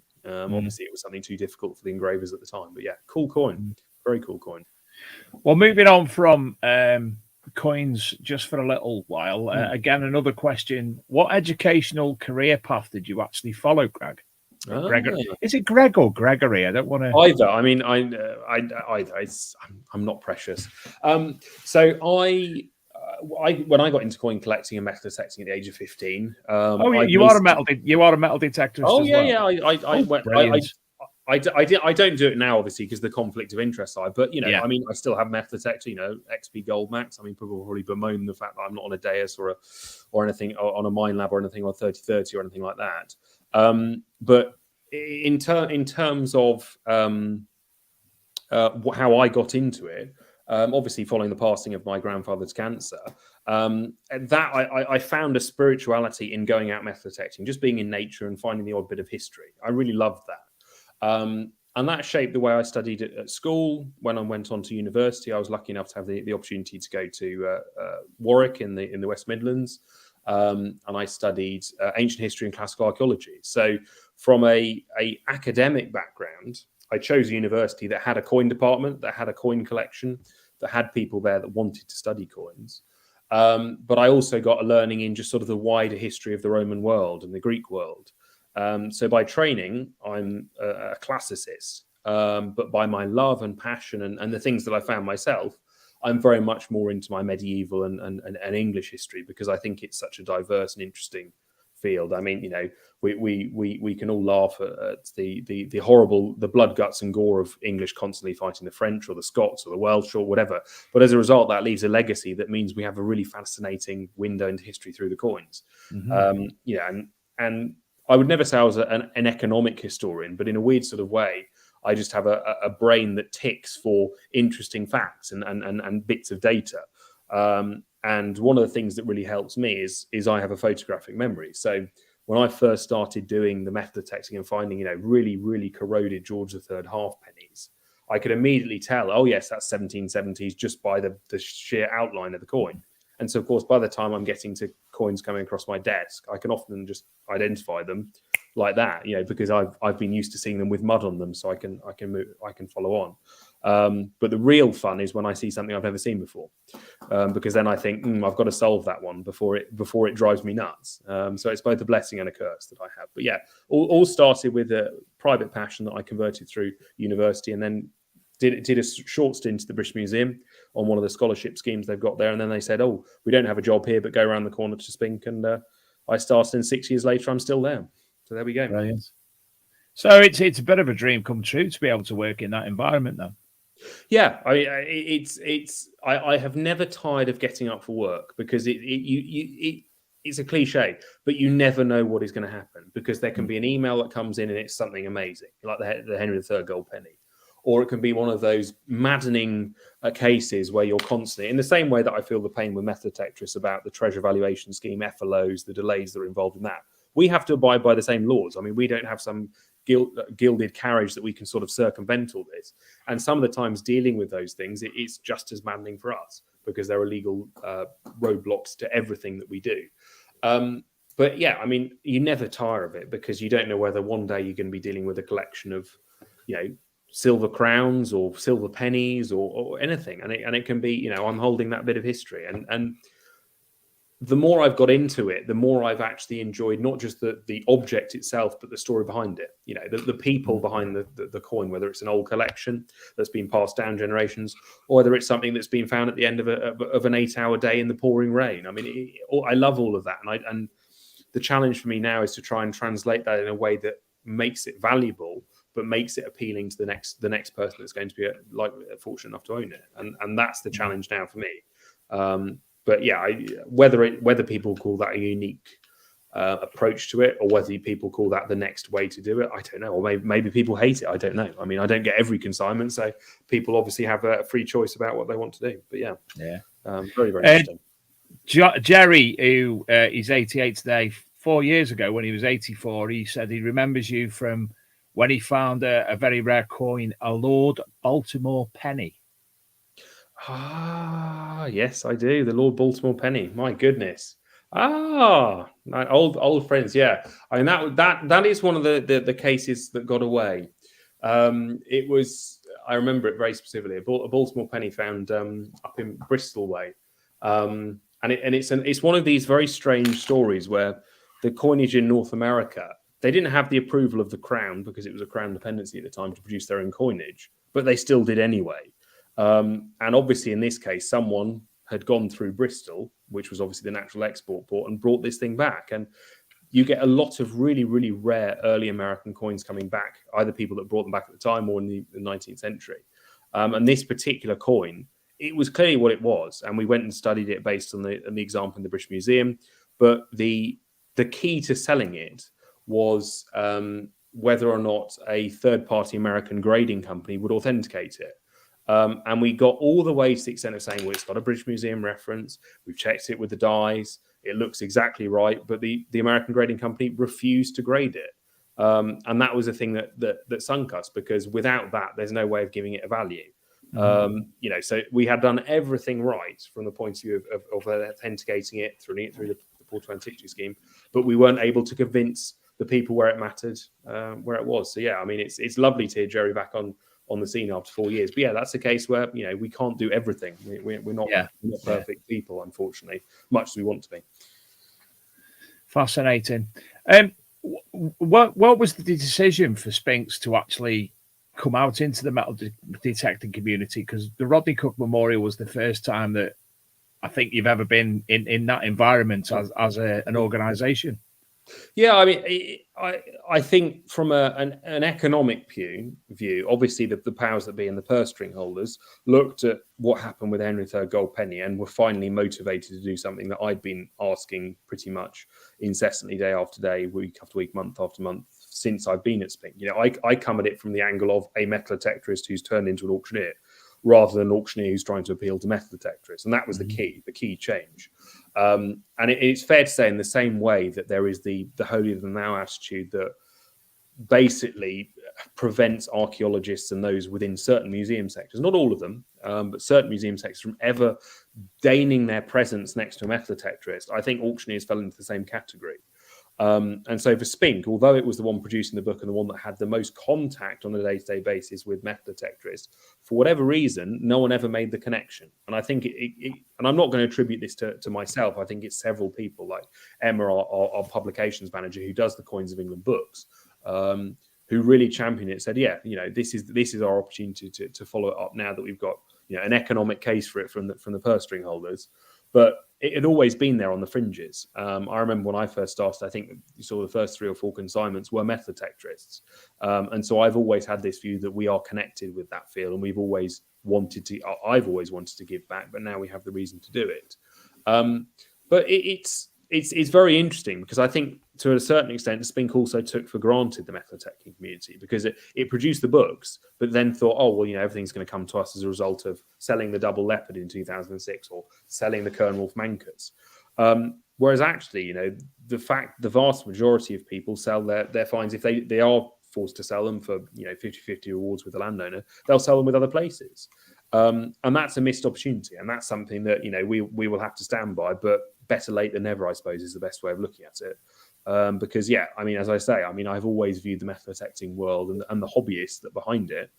Obviously, it was something too difficult for the engravers at the time. But yeah, cool coin. Very cool coin. Well, moving on from coins just for a little while. Again, another question. What educational career path did you actually follow, Greg? Is it Greg or Gregory? I don't want to... Either. I mean, either. I'm not precious. So when I got into coin collecting and metal detecting at the age of 15... you are a metal detector. Oh, yeah, yeah. I don't do it now, obviously, because the conflict of interest side. But, you know, I mean, I still have metal detector, you know, XP Gold Max. I mean, people probably bemoan the fact that I'm not on a dais or anything, or on a mine lab or anything, or 3030 or anything like that. But in terms of how I got into it, obviously following the passing of my grandfather's cancer, I found a spirituality in going out metal detecting, just being in nature and finding the odd bit of history. I really loved that. And that shaped the way I studied at school. When I went on to university, I was lucky enough to have the opportunity to go to Warwick in the West Midlands, and I studied ancient history and classical archaeology. So from a academic background, I chose a university that had a coin department, that had a coin collection, that had people there that wanted to study coins. But I also got a learning in just sort of the wider history of the Roman world and the Greek world. So by training, I'm a classicist, but by my love and passion and the things that I found myself, I'm very much more into my medieval and English history, because I think it's such a diverse and interesting field. I mean, you know, we can all laugh at the horrible, the blood, guts and gore of English constantly fighting the French or the Scots or the Welsh or whatever. But as a result, that leaves a legacy that means we have a really fascinating window into history through the coins. And I would never say I was an economic historian, but in a weird sort of way, I just have a brain that ticks for interesting facts and bits of data. And one of the things that really helps me is I have a photographic memory. So when I first started doing the metal detecting and finding, you know, really, really corroded George III half pennies, I could immediately tell, oh yes, that's 1770s just by the sheer outline of the coin. And so, of course, by the time I'm getting to coins coming across my desk, I can often just identify them like that, you know, because I've been used to seeing them with mud on them, so I can follow on. But the real fun is when I see something I've never seen before, because then I think I've got to solve that one before it drives me nuts. So it's both a blessing and a curse that I have. But yeah, all started with a private passion that I converted through university, and then did a short stint at the British Museum on one of the scholarship schemes they've got there. And then they said, oh, we don't have a job here, but go around the corner to Spink. And I started, and 6 years later, I'm still there. So there we go. Brilliant. So it's a bit of a dream come true to be able to work in that environment, though. Yeah, I have never tired of getting up for work, because it's a cliche, but you never know what is going to happen, because there can be an email that comes in and it's something amazing, like the Henry III gold penny. Or it can be one of those maddening cases where you're constantly, in the same way that I feel the pain with metal detectorists about the treasure valuation scheme, FLOs, the delays that are involved in that. We have to abide by the same laws. I mean, we don't have some gilded carriage that we can sort of circumvent all this. And some of the times dealing with those things, it's just as maddening for us, because there are legal roadblocks to everything that we do. But yeah, I mean, you never tire of it, because you don't know whether one day you're going to be dealing with a collection of, you know, silver crowns or silver pennies or anything, and it can be, you know, I'm holding that bit of history, and the more I've got into it, the more I've actually enjoyed not just the object itself, but the story behind it. You know, the people behind the coin, whether it's an old collection that's been passed down generations, or whether it's something that's been found at the end of an 8-hour day in the pouring rain. I mean, I love all of that, and the challenge for me now is to try and translate that in a way that makes it valuable, but makes it appealing to the next person that's going to be fortunate enough to own it, and that's the challenge now for me. But yeah, whether people call that a unique approach to it, or whether people call that the next way to do it. I don't know. Or maybe people hate it. I don't know. I mean, I don't get every consignment, so people obviously have a free choice about what they want to do. But yeah. Very, very interesting. Jerry, who is 88 today, 4 years ago when he was 84, he said he remembers you from when he found a very rare coin, a Lord Baltimore penny. Yes, I do. The Lord Baltimore penny. My goodness. My old friends. Yeah, I mean that is one of the cases that got away. It was, I remember it very specifically, a Baltimore penny found up in Bristol way, and it's one of these very strange stories where the coinage in North America, they didn't have the approval of the Crown because it was a Crown dependency at the time to produce their own coinage, but they still did anyway. And obviously, in this case, someone had gone through Bristol, which was obviously the natural export port, and brought this thing back. And you get a lot of really, really rare early American coins coming back, either people that brought them back at the time or in the 19th century. And this particular coin, it was clearly what it was. And we went and studied it based on the example in the British Museum. But the key to selling it was whether or not a third-party American grading company would authenticate it. And we got all the way to the extent of saying, well, it's got a British Museum reference. We've checked it with the dies. It looks exactly right. But the American grading company refused to grade it. And that was a thing that sunk us, because without that, there's no way of giving it a value. So we had done everything right from the point of view of authenticating it through the Portal Antiquity scheme, but we weren't able to convince the people where it mattered, where it was. So yeah, I mean, it's lovely to hear Jerry back on the scene after 4 years. But yeah, that's a case where we can't do everything. We're not perfect people, unfortunately, much as we want to be. Fascinating. What was the decision for Spinks to actually come out into the metal detecting community? Because the Rodney Cook Memorial was the first time that I think you've ever been in that environment as an organisation. Yeah, I mean, I think from an economic view, obviously the powers that be and the purse string holders looked at what happened with Henry III gold penny and were finally motivated to do something that I'd been asking pretty much incessantly, day after day, week after week, month after month, since I've been at Spink. I come at it from the angle of a metal detectorist who's turned into an auctioneer, rather than an auctioneer who's trying to appeal to metal detectorists. And that was the key change. And it's fair to say, in the same way that there is the holier than thou attitude that basically prevents archaeologists and those within certain museum sectors, not all of them, but certain museum sectors, from ever deigning their presence next to a metal detectorist, I think auctioneers fell into the same category. And so for Spink, although it was the one producing the book and the one that had the most contact on a day-to-day basis with metal detectorists, for whatever reason, no one ever made the connection. And I think and I'm not going to attribute this to myself. I think it's several people, like Emma, our publications manager, who does the Coins of England books, who really championed it, said, yeah, this is our opportunity to follow it up now that we've got an economic case for it from the purse string holders. But it had always been there on the fringes. I remember when I first started, I think you saw the first 3 or 4 consignments were metal detectorists. And so I've always had this view that we are connected with that field, and I've always wanted to give back, but now we have the reason to do it. But it's very interesting, because I think to a certain extent, Spink also took for granted the metal detecting community, because it produced the books, but then thought, oh, well, everything's going to come to us as a result of selling the Double Leopard in 2006 or selling the Kernwolf Mancas. Whereas actually, the vast majority of people sell their finds, if they are forced to sell them for 50-50 rewards with the landowner, they'll sell them with other places. And that's a missed opportunity, and that's something that we will have to stand by. But better late than never, I suppose, is the best way of looking at it. Because as I say, I've always viewed the metal detecting world and the hobbyists that behind it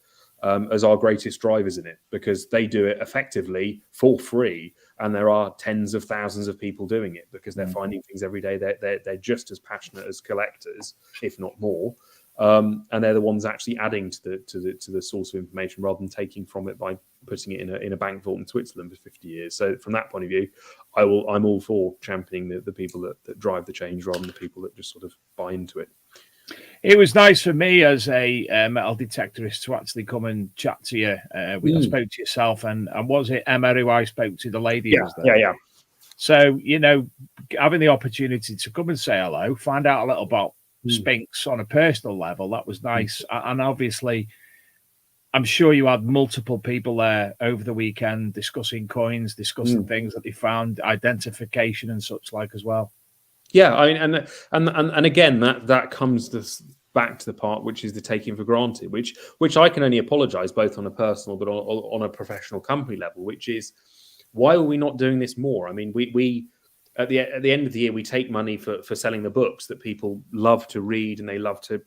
as our greatest drivers in it, because they do it effectively for free, and there are tens of thousands of people doing it because they're finding things every day. They're just as passionate as collectors, if not more. And they're the ones actually adding to the source of information rather than taking from it by putting it in a bank vault in Switzerland for 50 years. So from that point of view, I'm all for championing the people that drive the change rather than the people that just sort of buy into it. It was nice for me as a metal detectorist to actually come and chat to you. I spoke to yourself, and was it Emma who I spoke to, the lady? Yeah. So, having the opportunity to come and say hello, find out a little about Spinks on a personal level, that was nice. And obviously, I'm sure you had multiple people there over the weekend discussing coins, discussing things that they found, identification and such like as well. Yeah, I mean, and again, that comes back to the part which is the taking for granted, which I can only apologise both on a personal but on a professional company level, which is why are we not doing this more? I mean, we at the end of the year we take money for selling the books that people love to read and they love to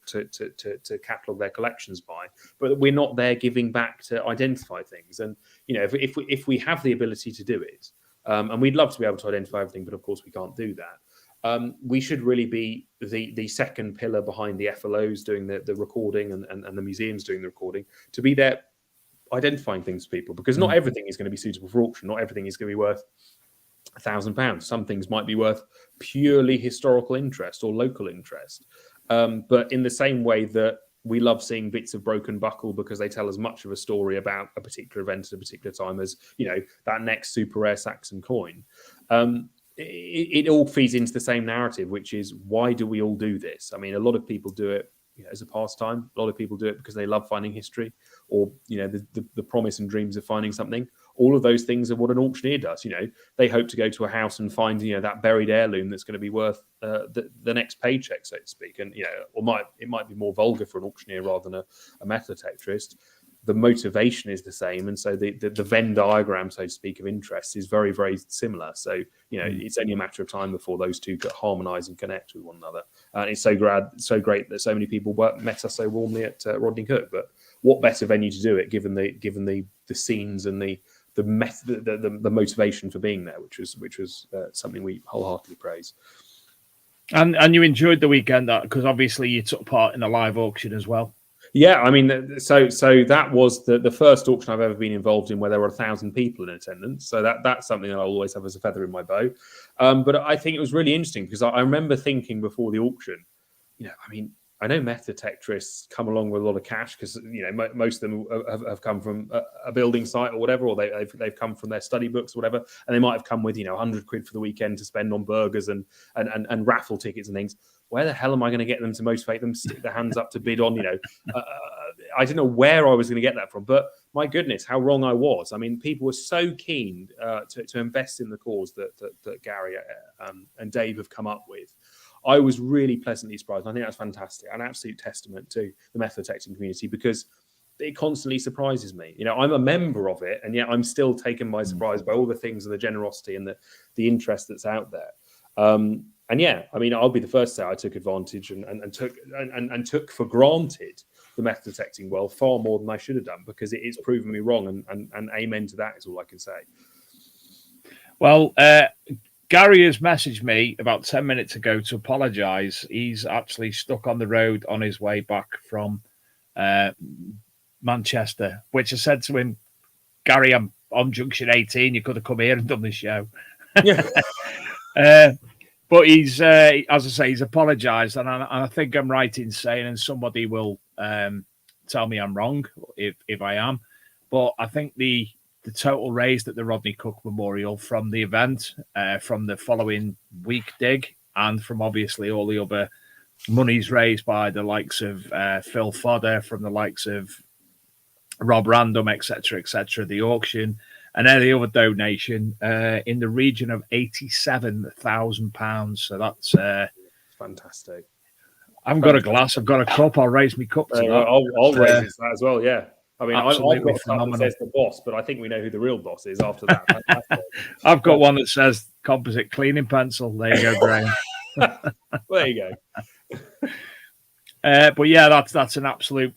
catalogue their collections by, but we're not there giving back to identify things. And if we have the ability to do it, and we'd love to be able to identify everything, but of course we can't do that. We should really be the second pillar behind the FLOs doing the recording and the museums doing the recording, to be there identifying things for people, because not everything is going to be suitable for auction. Not everything is going to be worth £1,000. Some things might be worth purely historical interest or local interest. But in the same way that we love seeing bits of broken buckle because they tell as much of a story about a particular event at a particular time as, that next super rare Saxon coin. It all feeds into the same narrative, which is, why do we all do this? I mean, a lot of people do it as a pastime. A lot of people do it because they love finding history, or the promise and dreams of finding something. All of those things are what an auctioneer does. They hope to go to a house and find that buried heirloom that's going to be worth the next paycheck, so to speak. And it might be more vulgar for an auctioneer rather than a metal detectorist. The motivation is the same, and so the Venn diagram, so to speak, of interest is very, very similar. So it's only a matter of time before those two harmonise and connect with one another. And it's so great that so many people met us so warmly at Rodney Cook. But what better venue to do it, given the scenes and the motivation for being there, which was something we wholeheartedly praise. And you enjoyed the weekend, because obviously you took part in a live auction as well. Yeah, I mean, so that was the first auction I've ever been involved in where there were 1,000 people in attendance. So that's something that I'll always have as a feather in my bow. But I think it was really interesting because I remember thinking before the auction, I know metal detectorists come along with a lot of cash because most of them have come from a building site or whatever, or they've come from their study books or whatever, and they might have come with 100 quid for the weekend to spend on burgers and raffle tickets and things. Where the hell am I going to get them to motivate them to stick their hands up to bid on? I didn't know where I was going to get that from, but my goodness, how wrong I was. I mean, people were so keen to invest in the cause that Gary and Dave have come up with. I was really pleasantly surprised. I think that's fantastic. An absolute testament to the metal detecting community, because it constantly surprises me. I'm a member of it, and yet I'm still taken by surprise by all the things and the generosity and the interest that's out there. And yeah, I'll be the first to say I took advantage and took for granted the metal detecting world far more than I should have done, because it's proven me wrong. And amen to that is all I can say. Well, Gary has messaged me about 10 minutes ago to apologise. He's actually stuck on the road on his way back from Manchester, which I said to him, Gary, I'm on Junction 18. You could have come here and done the show. Yeah. But he's, as I say, he's apologised. And I think I'm right in saying, and somebody will tell me I'm wrong if I am, but I think the total raised at the Rodney Cook Memorial from the event, from the following week dig, and from obviously all the other monies raised by the likes of Phil Fodder, from the likes of Rob Random, etc., the auction, and any other donation in the region of £87,000. So that's fantastic. I haven't got a glass. I've got a cup. I'll raise my cup to that. I'll raise that as well. Yeah. I've got a cup that says the boss, but I think we know who the real boss is after that. I've got one that says composite cleaning pencil. There you go, Graham. There you go. But yeah, that's an absolute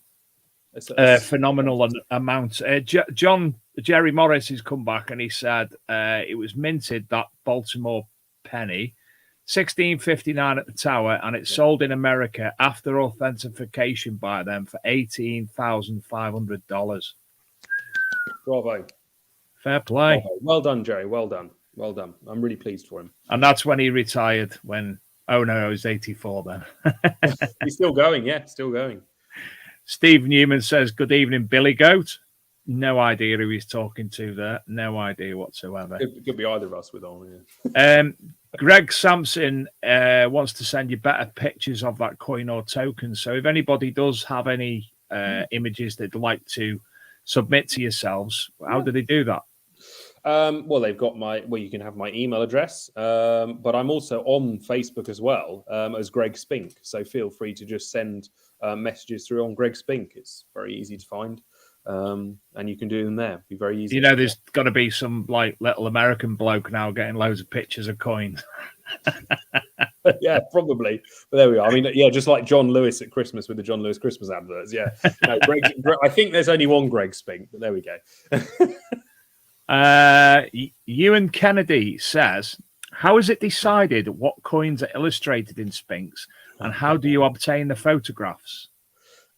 phenomenal amount. Jerry Morris has come back and he said it was minted, that Baltimore penny, $16.59 at the Tower, and it sold in America after authentication by them for $18,500. Bravo. Fair play. Bravo. Well done, Jerry. Well done. I'm really pleased for him. And that's when he retired, when, oh no, it was 84 then. He's still going, yeah, still going. Steve Newman says, good evening, Billy Goat. No idea who he's talking to there. No idea whatsoever. Could be either of us with on. Yeah. Greg Sampson wants to send you better pictures of that coin or token. So if anybody does have any images they'd like to submit to yourselves, how do they do that? Well, they've got you can have my email address, but I'm also on Facebook as well as Greg Spink. So feel free to just send messages through on Greg Spink. It's very easy to find. And you can do them there. It'd be very easy. There's got to be some like little American bloke now getting loads of pictures of coins. Yeah, probably. But there we are. I mean, yeah, just like John Lewis at Christmas with the John Lewis Christmas adverts. Yeah. No, I think there's only one Greg Spink, but there we go. Ewan Kennedy says, how is it decided what coins are illustrated in Spinks, and how do you obtain the photographs?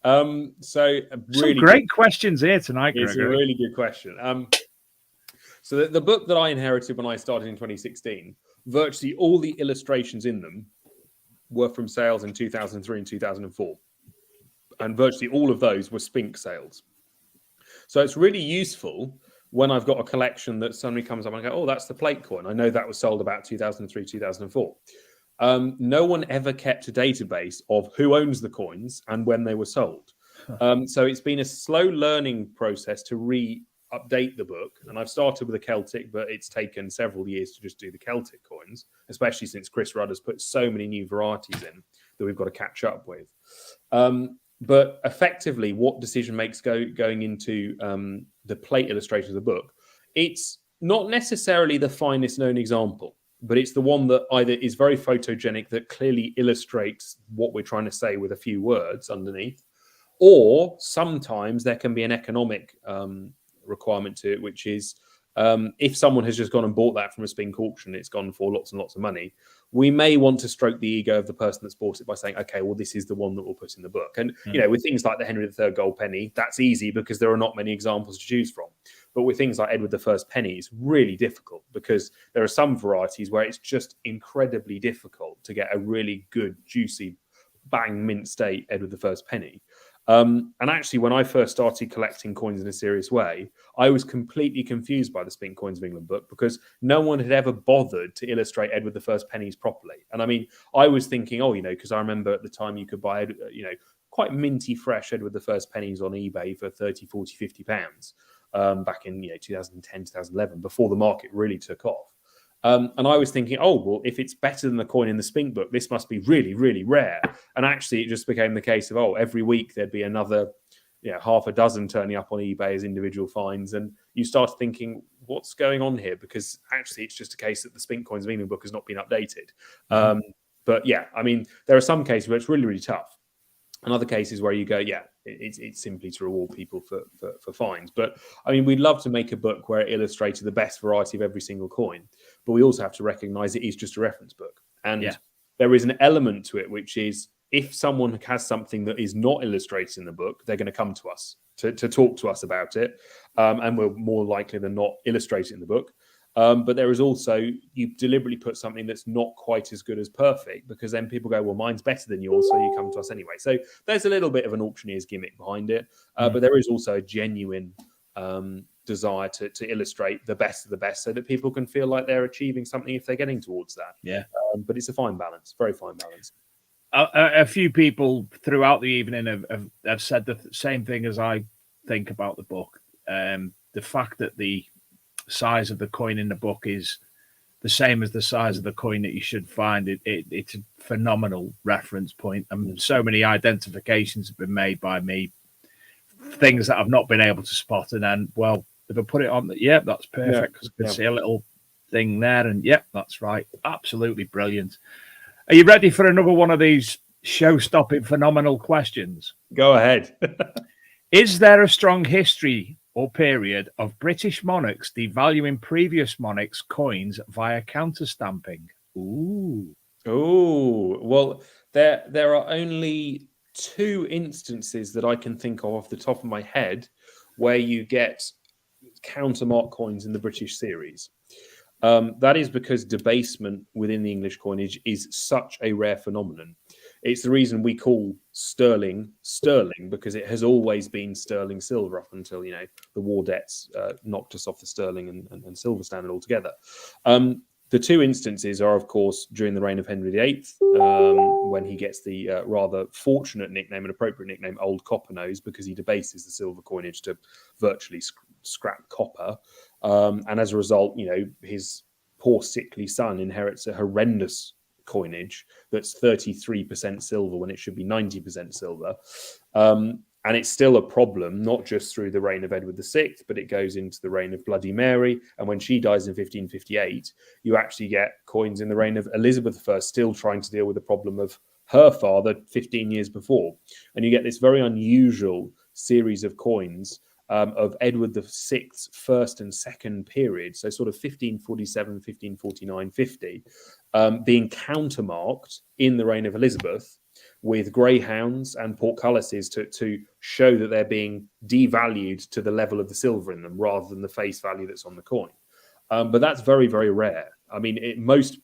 So some great questions here tonight, Gregory. It's a really good question. So the book that I inherited when I started in 2016, virtually all the illustrations in them were from sales in 2003 and 2004. And virtually all of those were Spink sales. So it's really useful when I've got a collection that suddenly comes up and I go, oh, that's the plate coin. I know that was sold about 2003, 2004. No one ever kept a database of who owns the coins and when they were sold. So it's been a slow learning process to update the book. And I've started with the Celtic, but it's taken several years to just do the Celtic coins, especially since Chris Rudd has put so many new varieties in that we've got to catch up with. But effectively, what decision makes going into the plate illustration of the book, it's not necessarily the finest known example, but it's the one that either is very photogenic, that clearly illustrates what we're trying to say with a few words underneath, or sometimes there can be an economic requirement to it, which is if someone has just gone and bought that from a Spink auction, it's gone for lots and lots of money, we may want to stroke the ego of the person that's bought it by saying, okay, well, this is the one that we'll put in the book. And, with things like the Henry III gold penny, that's easy because there are not many examples to choose from. But with things like Edward I penny, it's really difficult because there are some varieties where it's just incredibly difficult to get a really good, juicy, bang mint state Edward I penny. And actually, when I first started collecting coins in a serious way, I was completely confused by the Spink Coins of England book because no one had ever bothered to illustrate Edward I pennies properly. And I mean, I was thinking, because I remember at the time you could buy, quite minty fresh Edward I pennies on eBay for 30, 40, 50 pounds back in 2010, 2011, before the market really took off. And I was thinking, if it's better than the coin in the Spink book, this must be really, really rare. And actually, it just became the case of, every week there'd be another, half a dozen turning up on eBay as individual finds. And you start thinking, what's going on here? Because actually, it's just a case that the Spink Coins of England book has not been updated. But yeah, I mean, there are some cases where it's really, really tough. And other cases where you go, it's simply to reward people for fines. But I mean, we'd love to make a book where it illustrated the best variety of every single coin. But we also have to recognize it is just a reference book. And there is an element to it, which is if someone has something that is not illustrated in the book, they're going to come to us to talk to us about it. And we're more likely than not illustrate it in the book. But there is also, you deliberately put something that's not quite as good as perfect, because then people go, well, mine's better than yours, so you come to us anyway. So there's a little bit of an auctioneer's gimmick behind it. But there is also a genuine desire to illustrate the best of the best so that people can feel like they're achieving something if they're getting towards that. But it's a fine balance, very fine balance. A few people throughout the evening have said the same thing as I think about the book. The fact that the size of the coin in the book is the same as the size of the coin that you should find. It's a phenomenal reference point, and so many identifications have been made by me, things that I've not been able to spot, and then, well, if I put it on, that's perfect, because I can see a little thing there, and that's right. Absolutely brilliant. Are you ready for another one of these show-stopping phenomenal questions? Go ahead. Is there a strong history or period of British monarchs devaluing previous monarchs' coins via counterstamping? Ooh. Well, there are only two instances that I can think of off the top of my head where you get countermark coins in the British series. That is because debasement within the English coinage is such a rare phenomenon. It's the reason we call sterling, because it has always been sterling silver up until, the war debts knocked us off the sterling and silver standard altogether. The two instances are, of course, during the reign of Henry VIII, when he gets the rather fortunate nickname, an appropriate nickname, Old Copper Nose, because he debases the silver coinage to virtually scrap copper. And as a result, his poor sickly son inherits a horrendous coinage that's 33% silver when it should be 90% silver. And it's still a problem, not just through the reign of Edward VI, but it goes into the reign of Bloody Mary. And when she dies in 1558, you actually get coins in the reign of Elizabeth I, still trying to deal with the problem of her father 15 years before. And you get this very unusual series of coins of Edward VI's first and second period, so sort of 1547, 1549, 50, being countermarked in the reign of Elizabeth with greyhounds and portcullises to show that they're being devalued to the level of the silver in them rather than the face value that's on the coin. But that's very, very rare. I mean, most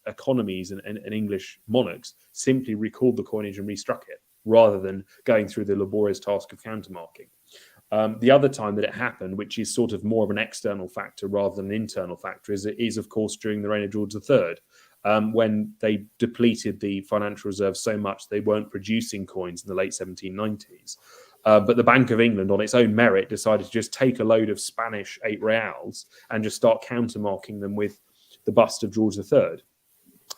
economies and English monarchs simply recalled the coinage and restruck it rather than going through the laborious task of countermarking. The other time that it happened, which is sort of more of an external factor rather than an internal factor, is of course during the reign of George III, when they depleted the financial reserves so much they weren't producing coins in the late 1790s. But the Bank of England, on its own merit, decided to just take a load of Spanish 8 reals and just start countermarking them with the bust of George III.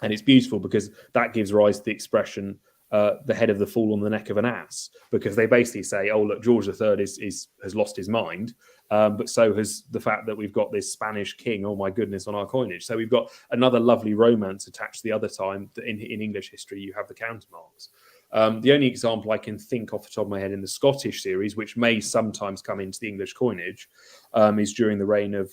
And it's beautiful because that gives rise to the expression, the head of the fool on the neck of an ass, because they basically say, oh, look, George III has lost his mind, but so has the fact that we've got this Spanish king, oh my goodness, on our coinage. So we've got another lovely romance attached the other time that in English history you have the countermarks. The only example I can think off the top of my head in the Scottish series, which may sometimes come into the English coinage, is during the reign of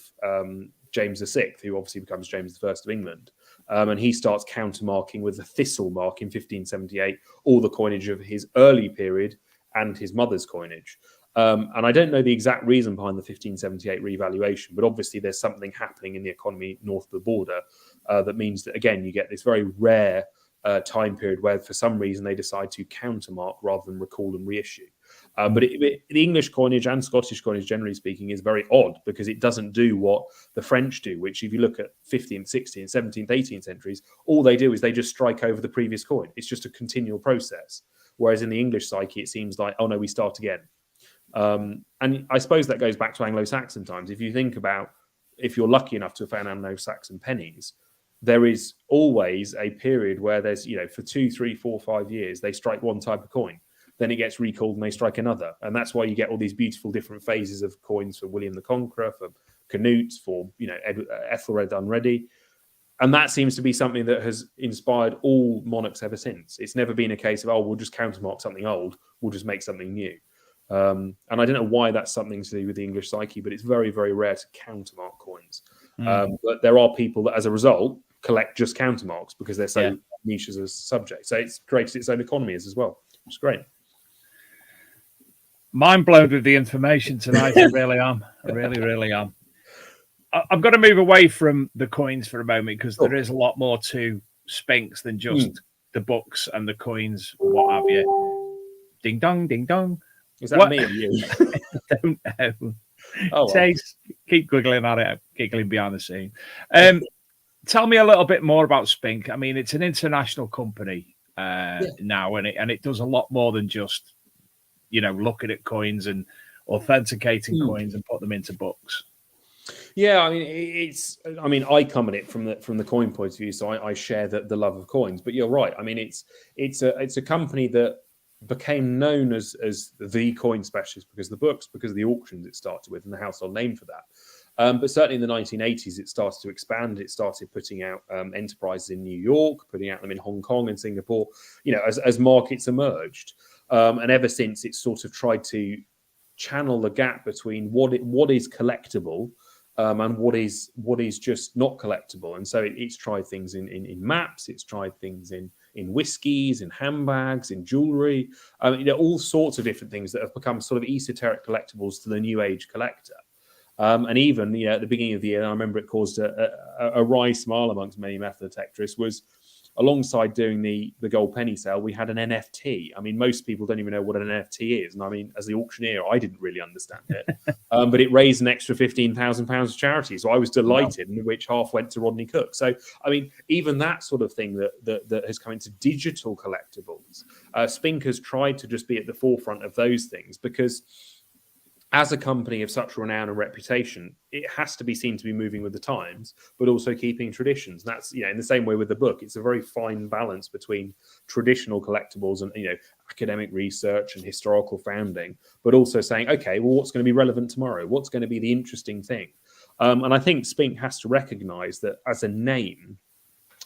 James VI, who obviously becomes James I of England. And he starts countermarking with the thistle mark in 1578, all the coinage of his early period and his mother's coinage. And I don't know the exact reason behind the 1578 revaluation, but obviously there's something happening in the economy north of the border that means that, again, you get this very rare time period where for some reason they decide to countermark rather than recall and reissue. But the English coinage and Scottish coinage, generally speaking, is very odd because it doesn't do what the French do, which if you look at 15th, 16th, 17th, 18th centuries, all they do is they just strike over the previous coin. It's just a continual process. Whereas in the English psyche, it seems like, oh no, we start again. And I suppose that goes back to Anglo-Saxon times. If you think about, if you're lucky enough to have found Anglo-Saxon pennies, there is always a period where there's, for 2, 3, 4, 5 years, they strike one type of coin. Then it gets recalled and they strike another. And that's why you get all these beautiful different phases of coins for William the Conqueror, for Canute, for, Ethelred Unready. And that seems to be something that has inspired all monarchs ever since. It's never been a case of, we'll just countermark something old, we'll just make something new. And I don't know why that's something to do with the English psyche, but it's very, very rare to countermark coins. But there are people that, as a result, collect just countermarks because they're so niche as a subject. So it's created its own economy as well, which is great. Mind blown with the information tonight. I really am. I really, really am. I've got to move away from the coins for a moment because there is a lot more to Spinks than just the books and the coins, what have you. Ding dong, ding dong. Is that me or you? I don't know. Oh, Taste, keep giggling at it, giggling behind the scene. Tell me a little bit more about Spink. I mean, it's an international company now, and it does a lot more than just, looking at coins and authenticating coins and put them into books. Yeah, I mean, I come at it from the coin point of view, so I share the love of coins. But you're right. I mean, it's a company that became known as the coin specialist because of the books, because of the auctions it started with, and the household name for that. But certainly in the 1980s, it started to expand. It started putting out enterprises in New York, putting out them in Hong Kong and Singapore, as markets emerged. And ever since, it's sort of tried to channel the gap between what is collectible and what is just not collectible. And so it's tried things in maps, it's tried things in whiskies, in handbags, in jewelry, all sorts of different things that have become sort of esoteric collectibles to the new age collector. And even, at the beginning of the year, I remember it caused a wry smile amongst many method detectorists, was alongside doing the gold penny sale, we had an NFT. I mean, most people don't even know what an NFT is. And I mean, as the auctioneer, I didn't really understand it. But it raised an extra £15,000 of charity. So I was delighted, in which half went to Rodney Cook. So, I mean, even that sort of thing that has come into digital collectibles, Spink has tried to just be at the forefront of those things, because as a company of such renown and reputation, it has to be seen to be moving with the times, but also keeping traditions. And that's, in the same way with the book, it's a very fine balance between traditional collectibles and, academic research and historical founding, but also saying, okay, well, what's going to be relevant tomorrow? What's going to be the interesting thing? And I think Spink has to recognize that as a name,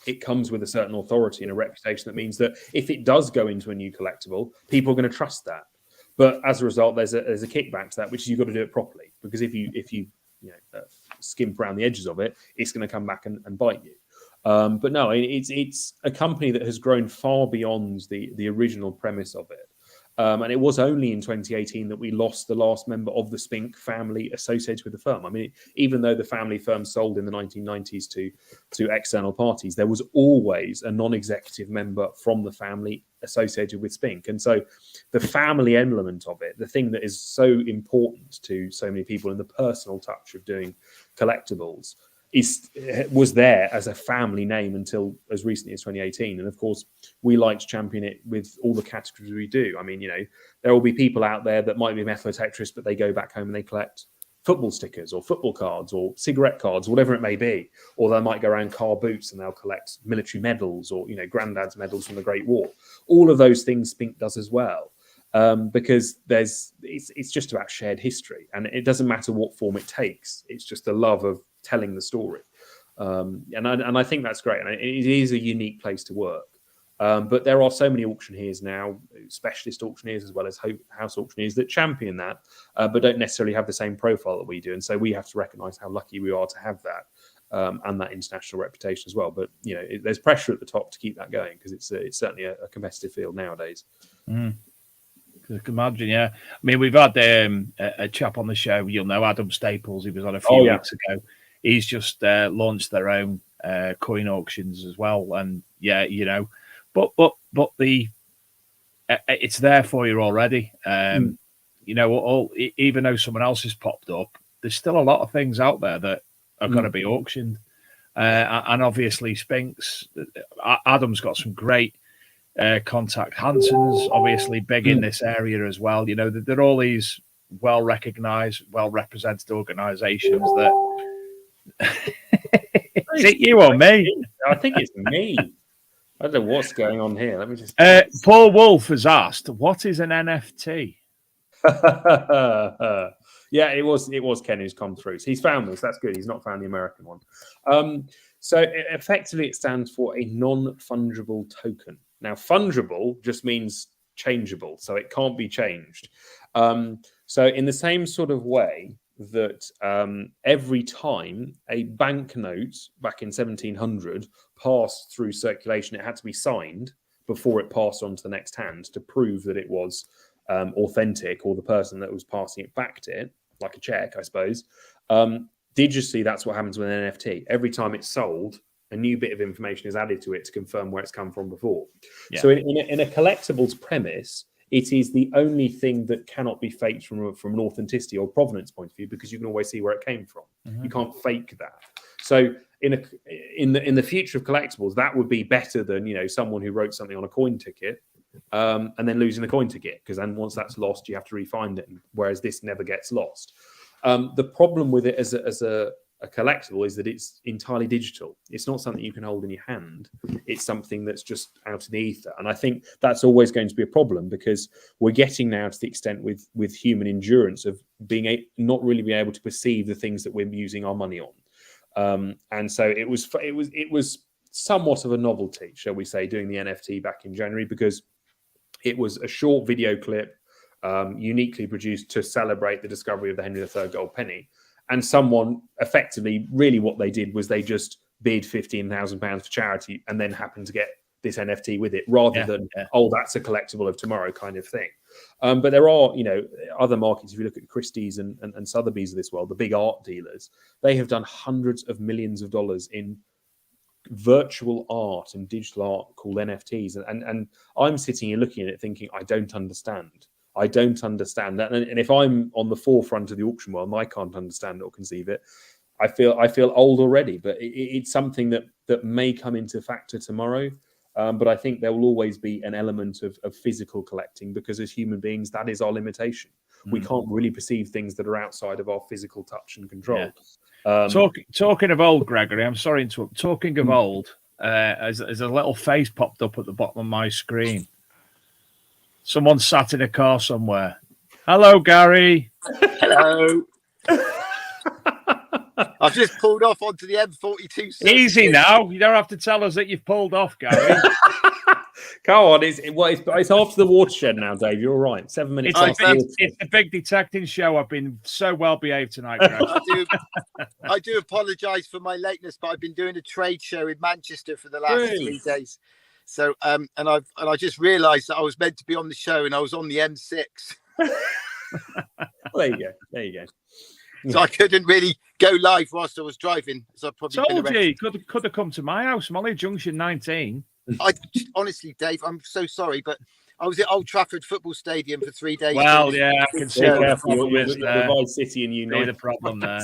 it comes with a certain authority and a reputation that means that if it does go into a new collectible, people are going to trust that. But as a result, there's a kickback to that, which is you've got to do it properly. Because if you skimp around the edges of it, it's going to come back and bite you. But no, it's a company that has grown far beyond the original premise of it. And it was only in 2018 that we lost the last member of the Spink family associated with the firm. I mean, even though the family firm sold in the 1990s to external parties, there was always a non-executive member from the family associated with Spink. And so the family element of it, the thing that is so important to so many people in the personal touch of doing collectibles, was there as a family name until as recently as 2018. And of course, we like to champion it with all the categories we do. I mean, there will be people out there that might be Methotetrists, but they go back home and they collect football stickers or football cards or cigarette cards, whatever it may be. Or they might go around car boots and they'll collect military medals or, granddad's medals from the Great War. All of those things Spink does as well. Because it's just about shared history, and it doesn't matter what form it takes. It's just the love of telling the story, and I think that's great. And it is a unique place to work. But there are so many auctioneers now, specialist auctioneers as well as house auctioneers, that champion that, but don't necessarily have the same profile that we do. And so we have to recognise how lucky we are to have that. And that international reputation as well. But there's pressure at the top to keep that going, because it's certainly a competitive field nowadays. I can imagine, yeah. I mean, we've had a chap on the show, you'll know, Adam Staples. He was on a few weeks ago. He's just launched their own coin auctions as well, and but the it's there for you already. Even though someone else has popped up, there's still a lot of things out there that are going to be auctioned, and obviously Spinks. Adam's got some great contact. Hanson's obviously big in this area as well. They're all these well-recognized, well-represented organizations that is it you or me? I think it's me. I don't know what's going on here. Let me just Paul Wolf has asked, what is an NFT? Yeah, it was Ken who's come through. So he's found this. That's good. He's not found the American one. So effectively it stands for a non-fungible token. Now, fungible just means changeable, so it can't be changed. So in the same sort of way that every time a banknote back in 1700 passed through circulation, it had to be signed before it passed on to the next hand to prove that it was authentic, or the person that was passing it backed it, like a check, I suppose. Digitally, that's what happens with an NFT. Every time it's sold, a new bit of information is added to it to confirm where it's come from before. Yeah. So in a collectibles premise, it is the only thing that cannot be faked from an authenticity or provenance point of view, because you can always see where it came from. Mm-hmm. You can't fake that. So in the future of collectibles, that would be better than someone who wrote something on a coin ticket and then losing the coin ticket, because then once that's lost, you have to refind it. Whereas this never gets lost. The problem with it as a collectible is that it's entirely digital. It's not something you can hold in your hand. It's something that's just out in the ether. And I think that's always going to be a problem, because we're getting now to the extent with human endurance of not really being able to perceive the things that we're using our money on. And so it was somewhat of a novelty, shall we say, doing the NFT back in January, because it was a short video clip, uniquely produced to celebrate the discovery of the Henry III gold penny. And someone effectively, really what they did was they just bid £15,000 for charity and then happened to get this NFT with it, rather than, that's a collectible of tomorrow kind of thing. But there are, other markets. If you look at Christie's and Sotheby's of this world, the big art dealers, they have done hundreds of millions of dollars in virtual art and digital art called NFTs, and I'm sitting here looking at it thinking, I don't understand that, and if I'm on the forefront of the auction world and I can't understand it or conceive it, I feel old already. But it's something that may come into factor tomorrow. But I think there will always be an element of physical collecting, because as human beings, that is our limitation. We can't really perceive things that are outside of our physical touch and control. Talking of old, Gregory, I'm sorry to interrupt. Talking of old, as a little face popped up at the bottom of my screen. Someone sat in a car somewhere. Hello, Gary. Hello. I've just pulled off onto the M42. Easy now. You don't have to tell us that you've pulled off, Gary. Come on, it's after the watershed now, Dave. You're all right. 7 minutes. It's a big detecting show. I've been so well behaved tonight, Greg. I do apologise for my lateness, but I've been doing a trade show in Manchester for the last 3 days. So, and I just realised that I was meant to be on the show, and I was on the M6. Well, there you go. So I couldn't really go live whilst I was driving. So I probably told you could have come to my house, Molly Junction 19. Honestly, Dave, I'm so sorry, but I was at Old Trafford Football Stadium for 3 days. Well, yeah, I can see the problem is there. City and United. The problem there.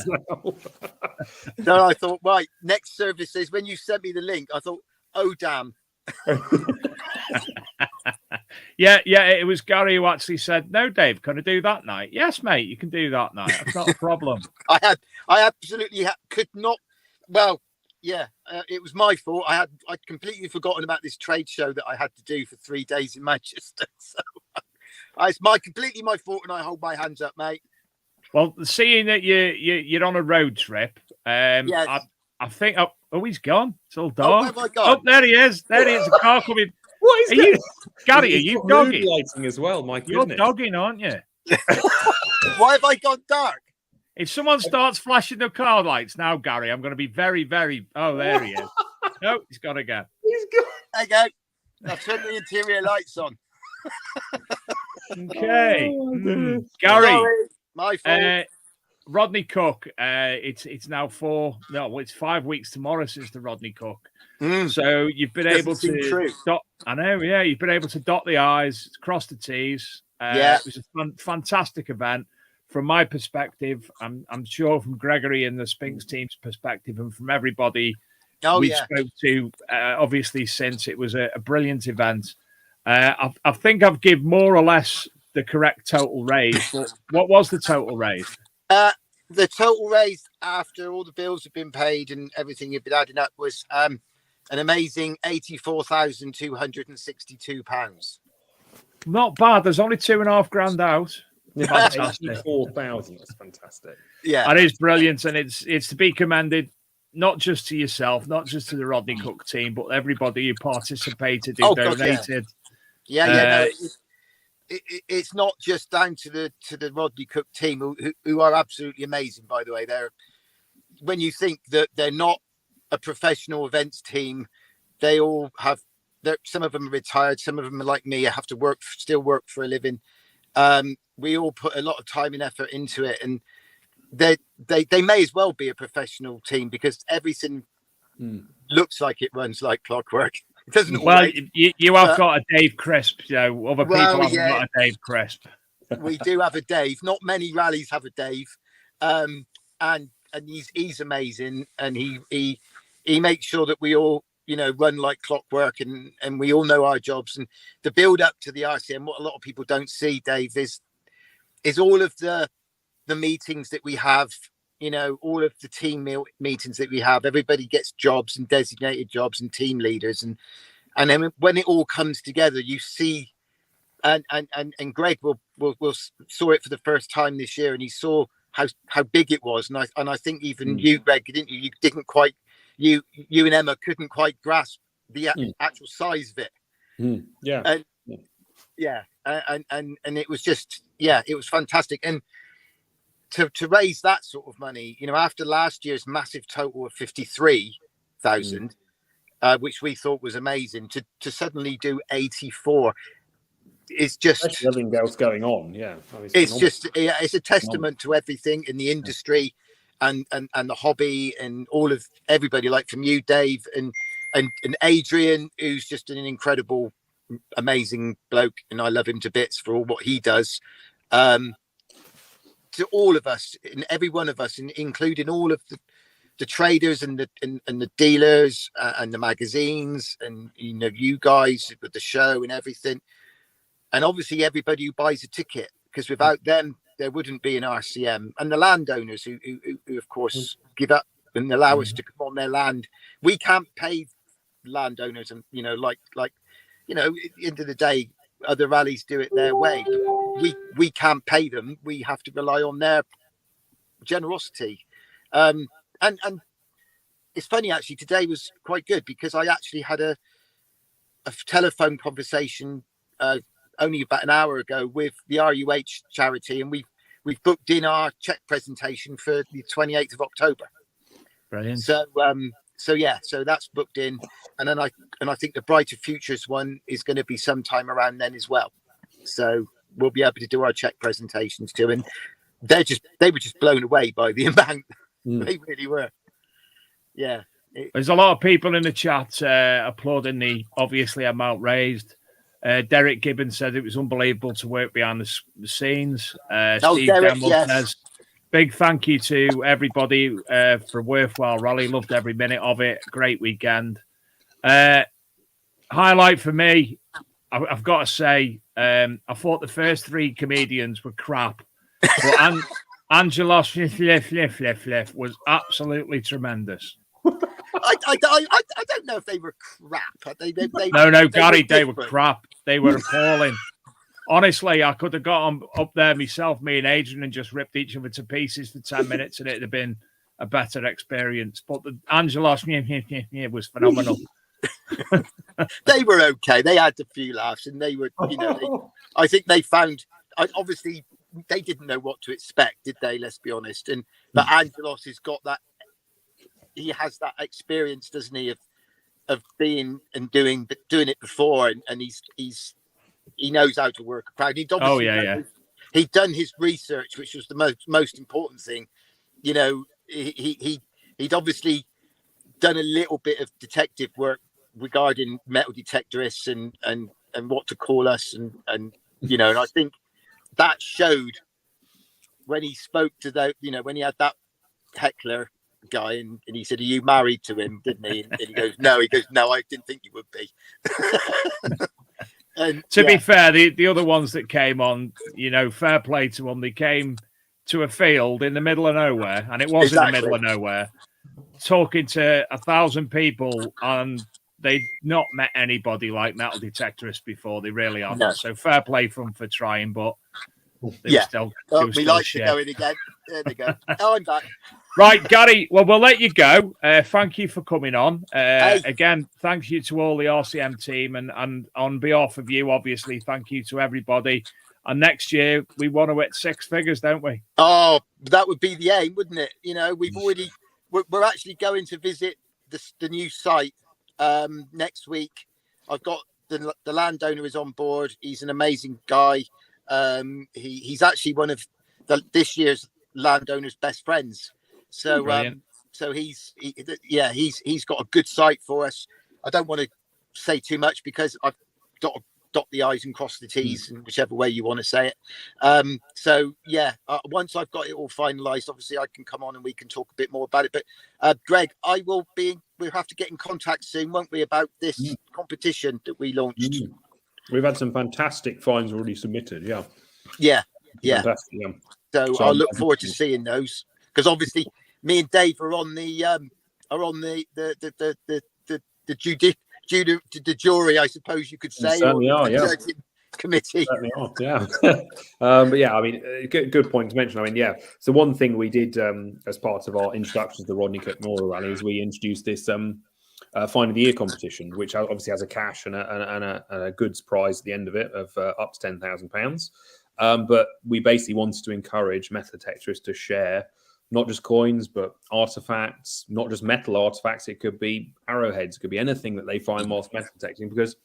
No, I thought, right, next services. When you sent me the link, I thought, oh damn. Yeah, it was Gary who actually said, "No, Dave, can I do that night?" Yes, mate, you can do that night. That's not a problem. I absolutely could not. Well, yeah, it was my fault. I'd completely forgotten about this trade show that I had to do for 3 days in Manchester. So it's completely my fault, and I hold my hands up, mate. Well, seeing that you're on a road trip, yes. I think. Oh, he's gone. It's all dark. Oh, oh, there he is. There he is. A car coming. What is you, Gary? Are you dogging? Lighting as well, my You're goodness. dogging, aren't you? Why have I gone dark? If someone starts flashing the car lights now, Gary, I'm going to be very, very. Oh, there he is. No, he's gone again. He's gone. There you go. I've turned the interior lights on. Okay, Oh, Gary. Sorry, my fault. Rodney Cook. It's now 5 weeks tomorrow since the Rodney Cook. So you've been able to dot. I know, yeah. You've been able to dot the I's, cross the T's. It was a fantastic event from my perspective. I'm sure from Gregory and the Spinks team's perspective, and from everybody we spoke to. Obviously, since it was a brilliant event. I think I've given more or less the correct total raise. But what was the total raise? The total raise after all the bills have been paid and everything had been added up was an amazing £84,262. Not bad. There's only $2,500 out. Fantastic. 4,000. That's fantastic. Yeah, that is brilliant, and it's to be commended. Not just to yourself, not just to the Rodney Cook team, but everybody who participated, who donated. It's not just down to the Rodney Cook team, who are absolutely amazing. By the way, when you think that they're not a professional events team, they all have. Some of them are retired, some of them are like me, have to still work for a living. We all put a lot of time and effort into it, and they may as well be a professional team because everything looks like it runs like clockwork. It doesn't. Well, you have got a Dave Crisp. Other people haven't got a Dave Crisp. We do have a Dave. Not many rallies have a Dave, and he's amazing, and he makes sure that we all run like clockwork, and we all know our jobs. And the build up to the RCM, what a lot of people don't see, Dave, is all of the meetings that we have, all of the team meetings that we have. Everybody gets jobs and designated jobs and team leaders, and then when it all comes together, you see, and Greg will saw it for the first time this year, and he saw how big it was, and I think even you, Greg, didn't you? You didn't quite. You and Emma couldn't quite grasp the actual size of it. And it was just, it was fantastic. And to raise that sort of money, after last year's massive total of 53,000, which we thought was amazing, to suddenly do 84 is just everything else going on. Yeah, it's just it's a testament to everything in the industry and the hobby and all of everybody, like from you, Dave, and and Adrian, who's just an incredible, amazing bloke, and I love him to bits for all what he does. To all of us, and every one of us, and including all of the traders and the dealers and the magazines, and you guys with the show and everything, and obviously everybody who buys a ticket, because without them there wouldn't be an RCM, and the landowners who of course give up and allow us to come on their land. We can't pay landowners, and like at the end of the day, other rallies do it their way. We can't pay them. We have to rely on their generosity. And it's funny, actually, today was quite good because I actually had a telephone conversation only about an hour ago with the RUH charity, and we've booked in our check presentation for the 28th of October. Brilliant. So that's booked in, and then I think the Brighter Futures one is going to be sometime around then as well. So we'll be able to do our check presentations too, and they were just blown away by the amount. They really were. Yeah. There's a lot of people in the chat applauding the obviously amount raised. Derek Gibbons said it was unbelievable to work behind the scenes. Steve Derek, Gamble says, big thank you to everybody for a worthwhile rally. Loved every minute of it. Great weekend. Highlight for me, I've got to say, I thought the first three comedians were crap, but Angelos was absolutely tremendous. I don't know if they were crap. No, Gary, they were crap. They were appalling. Honestly, I could have got on up there myself, me and Adrian, and just ripped each other to pieces for 10 minutes, and it'd have been a better experience. But the Angelos was phenomenal. They were okay. They had a few laughs, and they were, I think they found. Obviously, they didn't know what to expect, did they? Let's be honest. But Angelos has got that. He has that experience, doesn't he, of being and doing it before, and he knows how to work a crowd. He'd done his research, which was the most important thing. He'd obviously done a little bit of detective work regarding metal detectorists and what to call us, and I think that showed when he spoke to when he had that heckler guy, and he said, "Are you married to him?" Didn't he? And he goes, "No." He goes, "No, I didn't think you would be." And to be fair, the other ones that came on, fair play to them. They came to a field in the middle of nowhere, and it was in the middle of nowhere, talking to 1,000 people, and they'd not met anybody like metal detectorists before. They really are. No. So fair play for them for trying, but we like to go in again. There they go. Oh, I'm back. Right, Gary, well, we'll let you go. Thank you for coming on. Again, thank you to all the RCM team, and on behalf of you, obviously, thank you to everybody. And next year, we want to hit 6 figures, don't we? Oh, that would be the aim, wouldn't it? We're actually going to visit the new site next week. I've got the landowner is on board. He's an amazing guy. He's actually one of this year's landowner's best friends. So he's got a good site for us. I don't want to say too much because I've got to dot the I's and cross the T's, in whichever way you want to say it. Once I've got it all finalized, obviously I can come on and we can talk a bit more about it. But Greg, we'll have to get in contact soon, won't we, about this competition that we launched. We've had some fantastic finds already submitted. Yeah. So I'll look I'm forward to seeing those, because obviously me and Dave are on the jury, I suppose you could say. We certainly are, yeah. Committee. Certainly are, yeah. But yeah, I mean, good point to mention. I mean, yeah. So one thing we did as part of our introduction to the Rodney Cook Memorial Rally is we introduced this Find of the Year competition, which obviously has a cash and a goods prize at the end of it of up to £10,000. But we basically wanted to encourage metal detectorists to share not just coins, but artifacts, not just metal artifacts. It could be arrowheads, it could be anything that they find whilst metal detecting. Because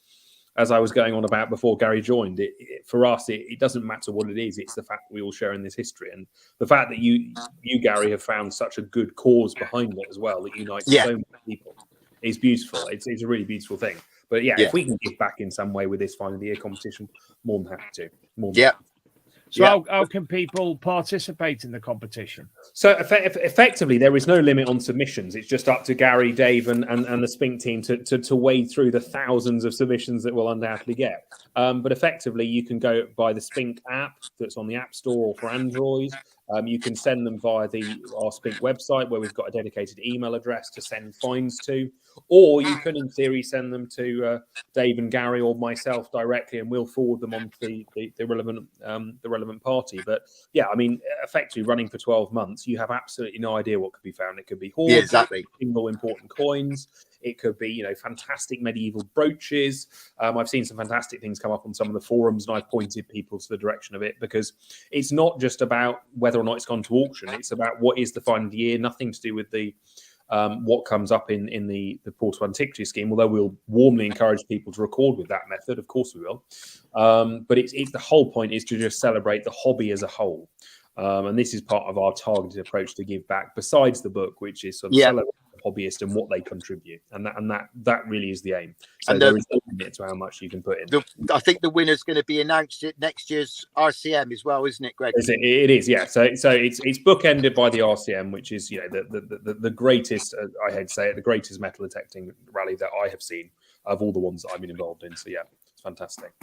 as I was going on about before Gary joined, for us, it doesn't matter what it is. It's the fact that we all share in this history. And the fact that you Gary, have found such a good cause behind it as well that unites so many people. is beautiful. It's a really beautiful thing. But yeah, if we can give back in some way with this final of the year competition, more than happy to. So how can people participate in the competition? So effectively, there is no limit on submissions. It's just up to Gary, Dave, and the Spink team to wade through the thousands of submissions that we'll undoubtedly get. But effectively, you can go by the Spink app that's on the App Store or for Android. You can send them via our Spink website, where we've got a dedicated email address to send fines to. Or you can, in theory, send them to Dave and Gary or myself directly, and we'll forward them on to the relevant party. But yeah, I mean, effectively running for 12 months, you have absolutely no idea what could be found. It could be hoards, single important coins. It could be, fantastic medieval brooches. I've seen some fantastic things come up on some of the forums, and I've pointed people to the direction of it, because it's not just about whether or not it's gone to auction. It's about what is the find of the year. Nothing to do with the what comes up in the Portal Antiquity scheme, although we'll warmly encourage people to record with that method. Of course we will. But it's the whole point is to just celebrate the hobby as a whole. And this is part of our targeted approach to give back, besides the book, which is sort of celebrate the hobbyist and what they contribute. And that really is the aim. So there is no limit to how much you can put in. I think the winner's going to be announced at next year's RCM as well, isn't it, Greg? It is, yeah. So it's bookended by the RCM, which is the greatest, I hate to say it, the greatest metal detecting rally that I have seen of all the ones that I've been involved in. So yeah, it's fantastic.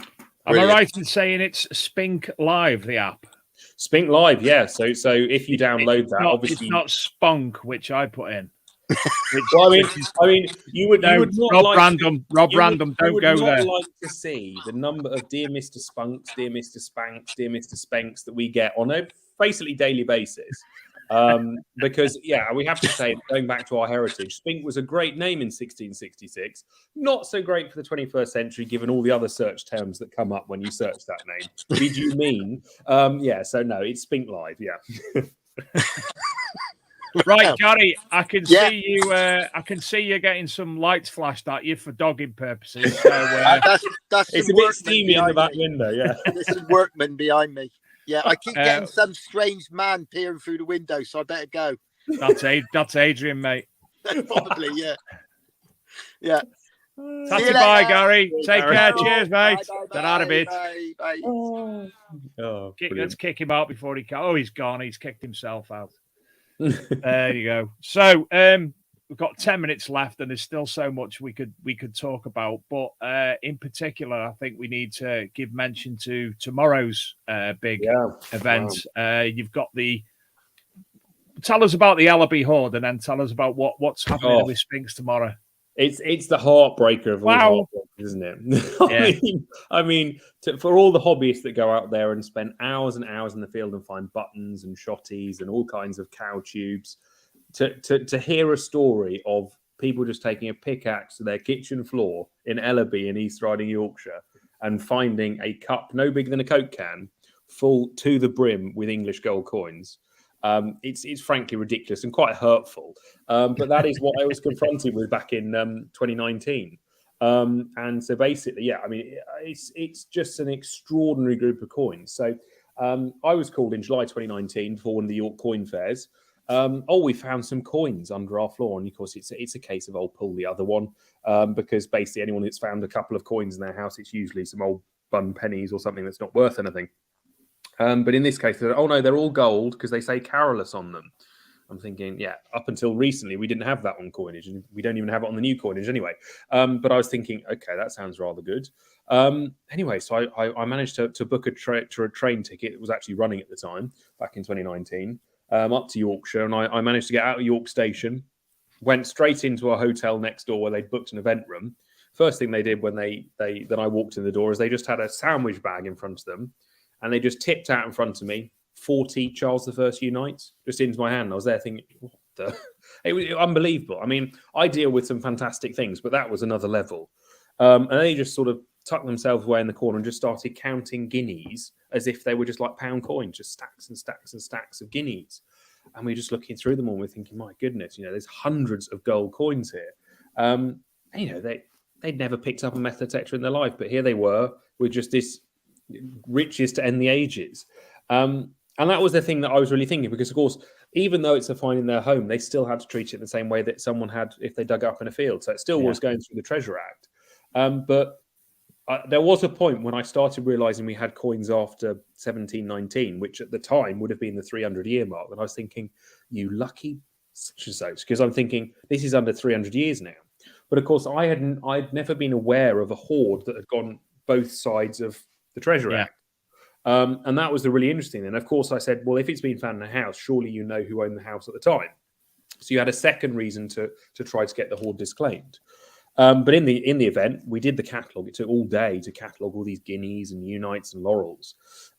Am I right in saying it's Spink Live, the app? Spink Live, yeah. So if you download that, obviously it's not Spunk, which I put in. Well, I mean, you would not Rob like Random, don't go there. Like to see the number of Dear Mr. Spunks, Dear Mr. Spanks, Dear Mr. Spanks that we get on a basically daily basis. Because we have to say, going back to our heritage, Spink was a great name in 1666. Not so great for the 21st century, given all the other search terms that come up when you search that name. Did you mean? So no, it's Spink Live. Yeah. Right, Gary, I can see you. I can see you getting some lights flashed at you for dogging purposes. So, that's it's a bit steamy in the back window. Yeah, there's some workmen behind me. Yeah, I keep getting some strange man peering through the window, so I better go. That's Adrian, mate. Probably, yeah. Tatty bye, Gary. Take care. Cheers, mate. Get out of it. Bye. Let's kick him out before he can. Oh, he's gone. He's kicked himself out. There you go. So we've got 10 minutes left, and there's still so much we could talk about. But in particular, I think we need to give mention to tomorrow's big event. Wow. You've got tell us about the Ellaby Horde, and then tell us about what's happening with Spinks tomorrow. It's the heartbreaker of all heartbreakers, isn't it? I mean, for all the hobbyists that go out there and spend hours and hours in the field and find buttons and shotties and all kinds of cow tubes, to hear a story of people just taking a pickaxe to their kitchen floor in Ellaby in East Riding, Yorkshire, and finding a cup no bigger than a Coke can full to the brim with English gold coins. It's frankly ridiculous and quite hurtful. But that is what I was confronted with back in 2019. And so basically, I mean, it's just an extraordinary group of coins. So I was called in July 2019 for one of the York coin fairs. We found some coins under our floor. And of course, it's a case of pull the other one, because basically anyone that's found a couple of coins in their house, it's usually some old bun pennies or something that's not worth anything. But in this case, they're they're all gold because they say Carolus on them. I'm thinking, up until recently, we didn't have that on coinage, and we don't even have it on the new coinage anyway. But I was thinking, okay, that sounds rather good. Anyway, so I managed to book a train ticket. It was actually running at the time, back in 2019, up to Yorkshire, and I managed to get out of York Station, went straight into a hotel next door where they'd booked an event room. First thing they did when I walked in the door is they just had a sandwich bag in front of them. And they just tipped out in front of me 40 Charles I Unites just into my hand. I was there thinking, what the? It was unbelievable. I mean, I deal with some fantastic things, but that was another level. And they just sort of tucked themselves away in the corner and just started counting guineas as if they were just like pound coins, just stacks and stacks and stacks of guineas. And we're just looking through them all. We're thinking, my goodness, there's hundreds of gold coins here. They'd never picked up a metal detector in their life, but here they were with just this riches to end the ages. And that was the thing that I was really thinking, because of course even though it's a find in their home, they still had to treat it the same way that someone had if they dug up in a field. So it still was going through the Treasure Act. But there was a point when I started realizing we had coins after 1719, which at the time would have been the 300-year mark. And I was thinking, you lucky such and such, because I'm thinking this is under 300 years now. But of course, I'd never been aware of a hoard that had gone both sides of the Treasure Act. And that was the really interesting thing. And of course, I said, well, if it's been found in a house, surely you know who owned the house at the time. So you had a second reason to try to get the hoard disclaimed. But in the event, we did the catalogue. It took all day to catalogue all these guineas and unites and laurels.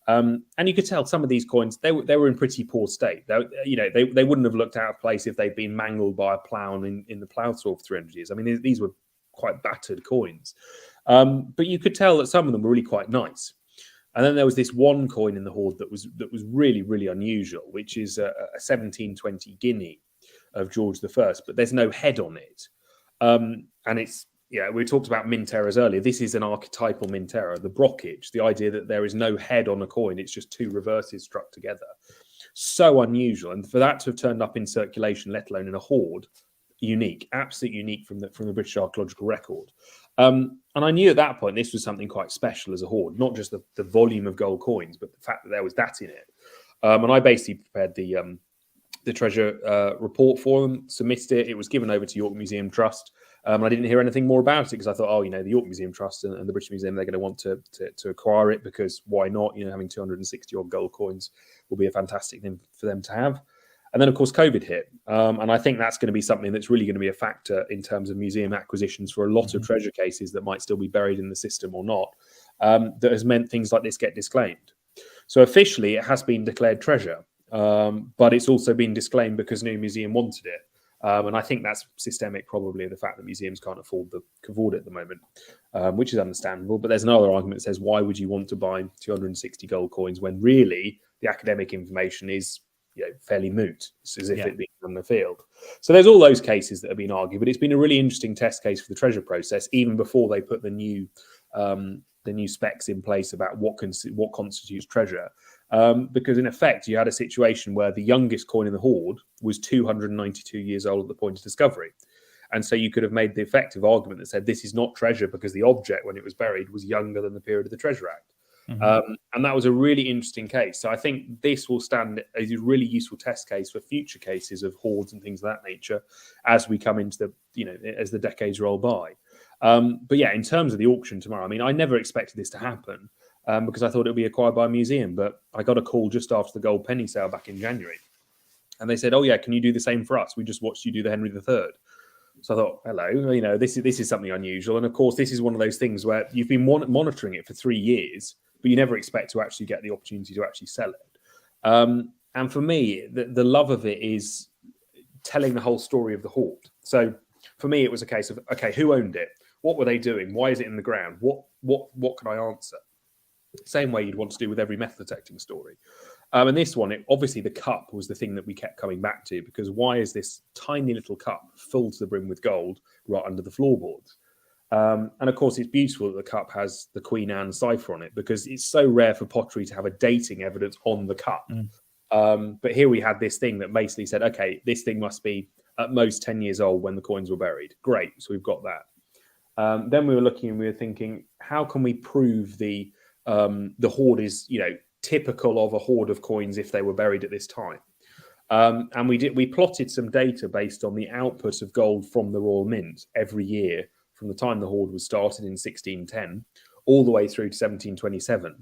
And you could tell some of these coins, they were in pretty poor state. They wouldn't have looked out of place if they'd been mangled by a plough in the plough saw for 300 years. I mean, these were quite battered coins. But you could tell that some of them were really quite nice. And then there was this one coin in the hoard that was really, really unusual, which is a 1720 guinea of George I, but there's no head on it. And it's, we talked about mint errors earlier. This is an archetypal mint error, the brockage, the idea that there is no head on a coin. It's just two reverses struck together. So unusual. And for that to have turned up in circulation, let alone in a hoard, unique, absolutely unique from the British Archaeological Record. And I knew at that point this was something quite special as a hoard, not just the volume of gold coins, but the fact that there was that in it. And I basically prepared the treasure report for them, submitted it. It was given over to York Museum Trust. I didn't hear anything more about it because I thought, the York Museum Trust and the British Museum, they're going to want to acquire it because why not? Having 260 odd gold coins will be a fantastic thing for them to have. And then, of course, COVID hit. And I think that's going to be something that's really going to be a factor in terms of museum acquisitions for a lot of treasure cases that might still be buried in the system or not, that has meant things like this get disclaimed. So officially, it has been declared treasure, but it's also been disclaimed because no museum wanted it. And I think that's systemic, probably, the fact that museums can't afford it at the moment, which is understandable. But there's another argument that says, why would you want to buy 260 gold coins when really the academic information is fairly moot? It's as if it'd been on the field. So there's all those cases that have been argued, but it's been a really interesting test case for the treasure process, even before they put the new specs in place about what constitutes treasure. Because in effect, you had a situation where the youngest coin in the hoard was 292 years old at the point of discovery. And so you could have made the effective argument that said this is not treasure because the object, when it was buried, was younger than the period of the Treasure Act. And that was a really interesting case. So I think this will stand as a really useful test case for future cases of hoards and things of that nature as we come into as the decades roll by. But in terms of the auction tomorrow, I never expected this to happen because I thought it would be acquired by a museum. But I got a call just after the gold penny sale back in January. And they said, can you do the same for us? We just watched you do the Henry III. So I thought, hello, this is something unusual. And of course, this is one of those things where you've been monitoring it for 3 years, but you never expect to actually get the opportunity to actually sell it. And for me, the love of it is telling the whole story of the hoard. So for me, it was a case of, who owned it? What were they doing? Why is it in the ground? What can I answer? Same way you'd want to do with every method detecting story. And this one, obviously the cup was the thing that we kept coming back to, because why is this tiny little cup full to the brim with gold right under the floorboards? And of course, it's beautiful that the cup has the Queen Anne cipher on it, because it's so rare for pottery to have a dating evidence on the cup. But here we had this thing that basically said, this thing must be at most 10 years old when the coins were buried. Great, so we've got that. Then we were looking and we were thinking, how can we prove the hoard is, typical of a hoard of coins if they were buried at this time? And we plotted some data based on the output of gold from the Royal Mint every year from the time the hoard was started in 1610 all the way through to 1727.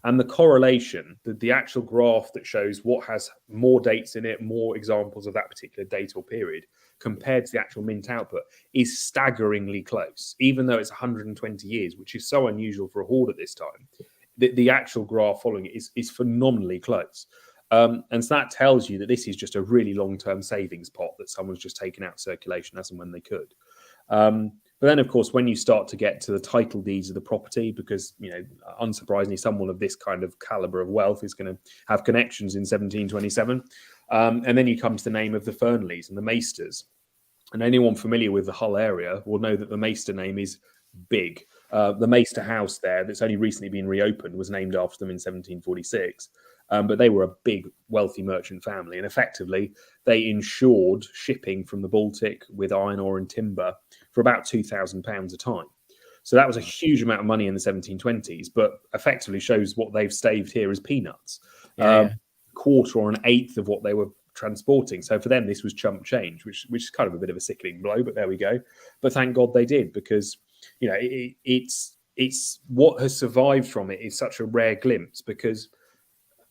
And the correlation, the actual graph that shows what has more dates in it, more examples of that particular date or period compared to the actual mint output, is staggeringly close, even though it's 120 years, which is so unusual for a hoard at this time. The actual graph following it is phenomenally close. And so that tells you that this is just a really long-term savings pot that someone's just taken out of circulation as and when they could. But then, of course, when you start to get to the title deeds of the property, because, unsurprisingly, someone of this kind of caliber of wealth is going to have connections in 1727. And then you come to the name of the Fernleys and the Maesters. And anyone familiar with the Hull area will know that the Maester name is big. The Maester House there, that's only recently been reopened, was named after them in 1746. But they were a big, wealthy merchant family, and effectively they insured shipping from the Baltic with iron ore and timber for about £2,000 a time. So that was a huge amount of money in the 1720s, but effectively shows what they've staved here as peanuts. Quarter or an eighth of what they were transporting. So for them, this was chump change, which is kind of a bit of a sickening blow, but there we go. But thank God they did, because it's what has survived from it is such a rare glimpse, because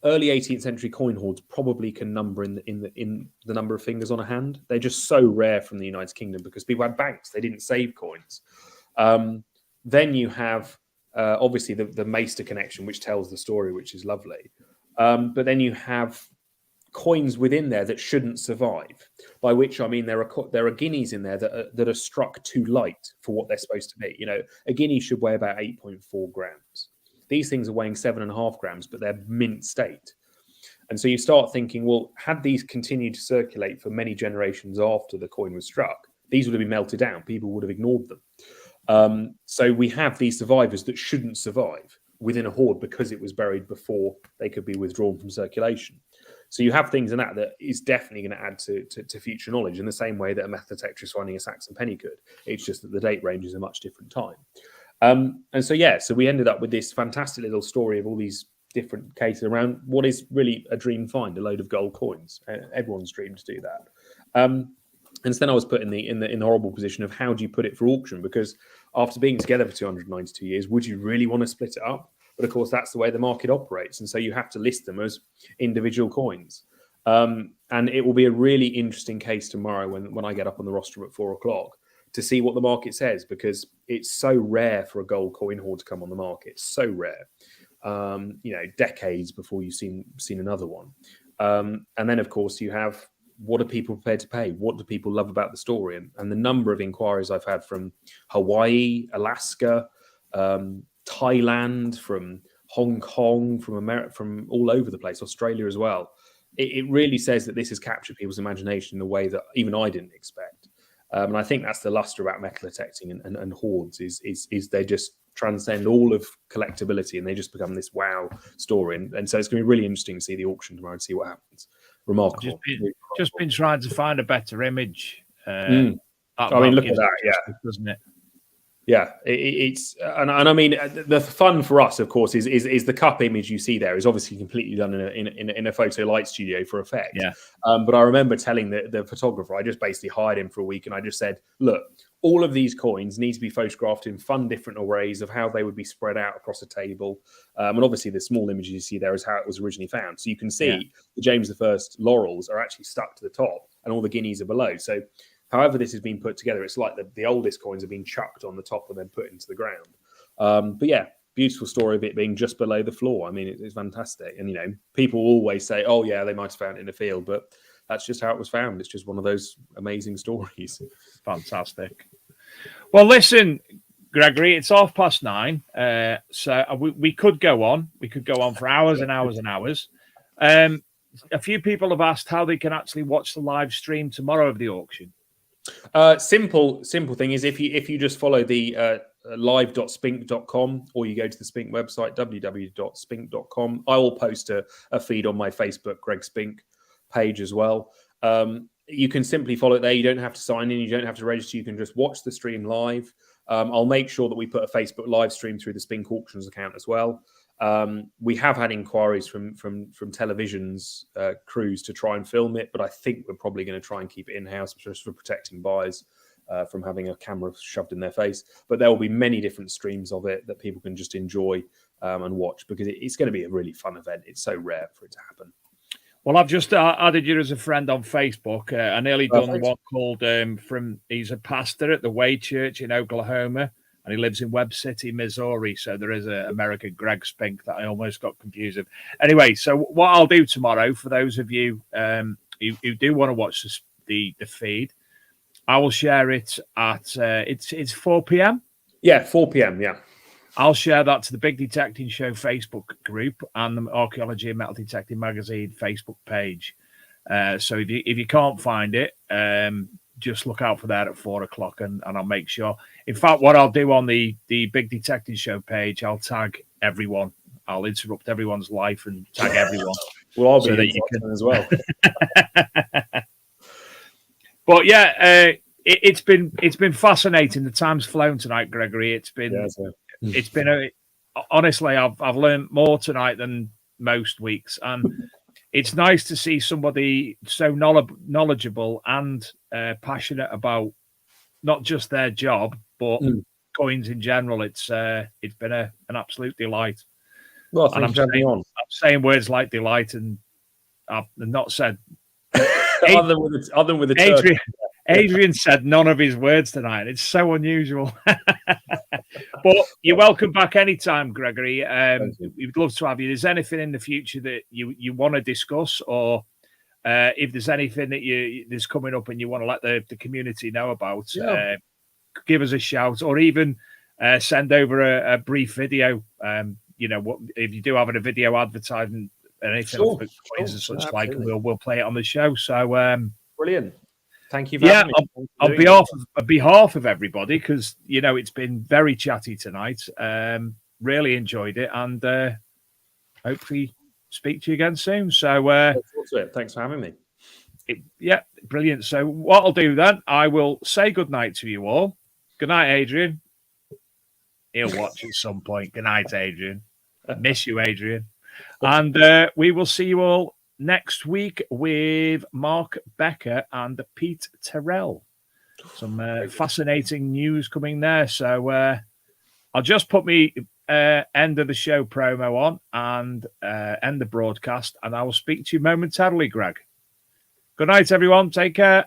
early 18th century coin hoards probably can number in the number of fingers on a hand. They're just so rare from the United Kingdom because people had banks, they didn't save coins. Then you have obviously the Maester connection, which tells the story, which is lovely. But then you have coins within there that shouldn't survive, by which I mean there are guineas in there that are struck too light for what they're supposed to be. A guinea should weigh about 8.4 grams. These things are weighing 7.5 grams, but they're mint state. And so you start thinking, well, had these continued to circulate for many generations after the coin was struck, these would have been melted down. People would have ignored them. So we have these survivors that shouldn't survive within a hoard because it was buried before they could be withdrawn from circulation. So you have things in that is definitely going to add to future knowledge in the same way that a metal detectorist finding a Saxon penny could. It's just that the date range is a much different time. And so we ended up with this fantastic little story of all these different cases around what is really a dream find, a load of gold coins. Everyone's dreamed to do that. And so then I was put in the horrible position of how do you put it for auction? Because after being together for 292 years, would you really want to split it up? But of course, that's the way the market operates. And so you have to list them as individual coins. And it will be a really interesting case tomorrow when I get up on the rostrum at 4:00 to see what the market says, because it's so rare for a gold coin hoard to come on the market. It's so rare, decades before you've seen another one. And then, of course, you have, what are people prepared to pay? What do people love about the story? And the number of inquiries I've had from Hawaii, Alaska, Thailand, from Hong Kong, from America, from all over the place, Australia as well. It really says that this has captured people's imagination in a way that even I didn't expect. And I think that's the luster about metal detecting and hoards is they just transcend all of collectability and they just become this wow story. And so it's going to be really interesting to see the auction tomorrow and see what happens. Remarkable. Just been trying to find a better image. I mean, look at that, yeah, doesn't it? Yeah, it's and I mean the fun for us, of course, is the cup image you see there is obviously completely done in a photo light studio for effect. Yeah. But I remember telling the photographer, I just basically hired him for a week, and I just said, look, all of these coins need to be photographed in fun, different arrays of how they would be spread out across a table. And obviously, the small images you see there is how it was originally found. So you can see the James I laurels are actually stuck to the top, and all the guineas are below. So however this has been put together, it's like the oldest coins have been chucked on the top and then put into the ground. But yeah, beautiful story of it being just below the floor. I mean, it's fantastic. And, people always say, oh, yeah, they might have found it in a field, but that's just how it was found. It's just one of those amazing stories. Fantastic. Well, listen, Gregory, it's 9:30. So we could go on. We could go on for hours and hours and hours. A few people have asked how they can actually watch the live stream tomorrow of the auction. Simple thing is if you just follow the live.spink.com or you go to the Spink website, www.spink.com. I will post a feed on my Facebook Greg Spink page as well. You can simply follow it there. You don't have to sign in. You don't have to register. You can just watch the stream live. I'll make sure that we put a Facebook live stream through the Spink Auctions account as well. We have had inquiries from television's crews to try and film it, but I think we're probably going to try and keep it in-house just for protecting buyers from having a camera shoved in their face. But there will be many different streams of it that people can just enjoy and watch, because it's going to be a really fun event. It's so rare for it to happen. Well, I've just added you as a friend on Facebook. I nearly done one called he's a pastor at the Way Church in Oklahoma, and he lives in Webb City, Missouri. So there is an American Greg Spink that I almost got confused with. Anyway, so what I'll do tomorrow, for those of you who do want to watch the feed, I will share it at it's 4 p.m. Yeah, 4 p.m. Yeah. I'll share that to the Big Detecting Show Facebook group and the Archaeology and Metal Detecting Magazine Facebook page. So if you can't find it, just look out for that at 4:00, and I'll make sure. In fact, what I'll do on the Big Detecting Show page, I'll tag everyone I'll interrupt everyone's life and tag everyone. Well, I'll so be that you can as well. But yeah, it's been fascinating. The time's flown tonight, Gregory. It's been honestly, I've learned more tonight than most weeks, and it's nice to see somebody so knowledgeable and passionate about not just their job but coins in general. It's been an absolute delight. Well, thank you for having me on. I'm saying words like delight, and I've not said other than with the Adrian said none of his words tonight. It's so unusual. But you're welcome back anytime, Gregory. We'd love to have you. Is there anything in the future that you want to discuss, or if there's anything that that's coming up and you want to let the community know about, give us a shout, or even send over a brief video. If you do have a video advertising anything for coins and such like, we'll play it on the show. So brilliant. Thank you for having me. On behalf of everybody, because it's been very chatty tonight. Really enjoyed it, and hopefully speak to you again soon. So thanks for having me. Brilliant. So what I'll do then, I will say good night to you all. Good night, Adrian. He'll watch at some point. Good night, Adrian. Miss you, Adrian. And we will see you all next week with Mark Becker and Pete Terrell. Some fascinating news coming there. So I'll just put me end of the show promo on and end the broadcast, and I will speak to you momentarily, Greg. Good night, everyone. Take care.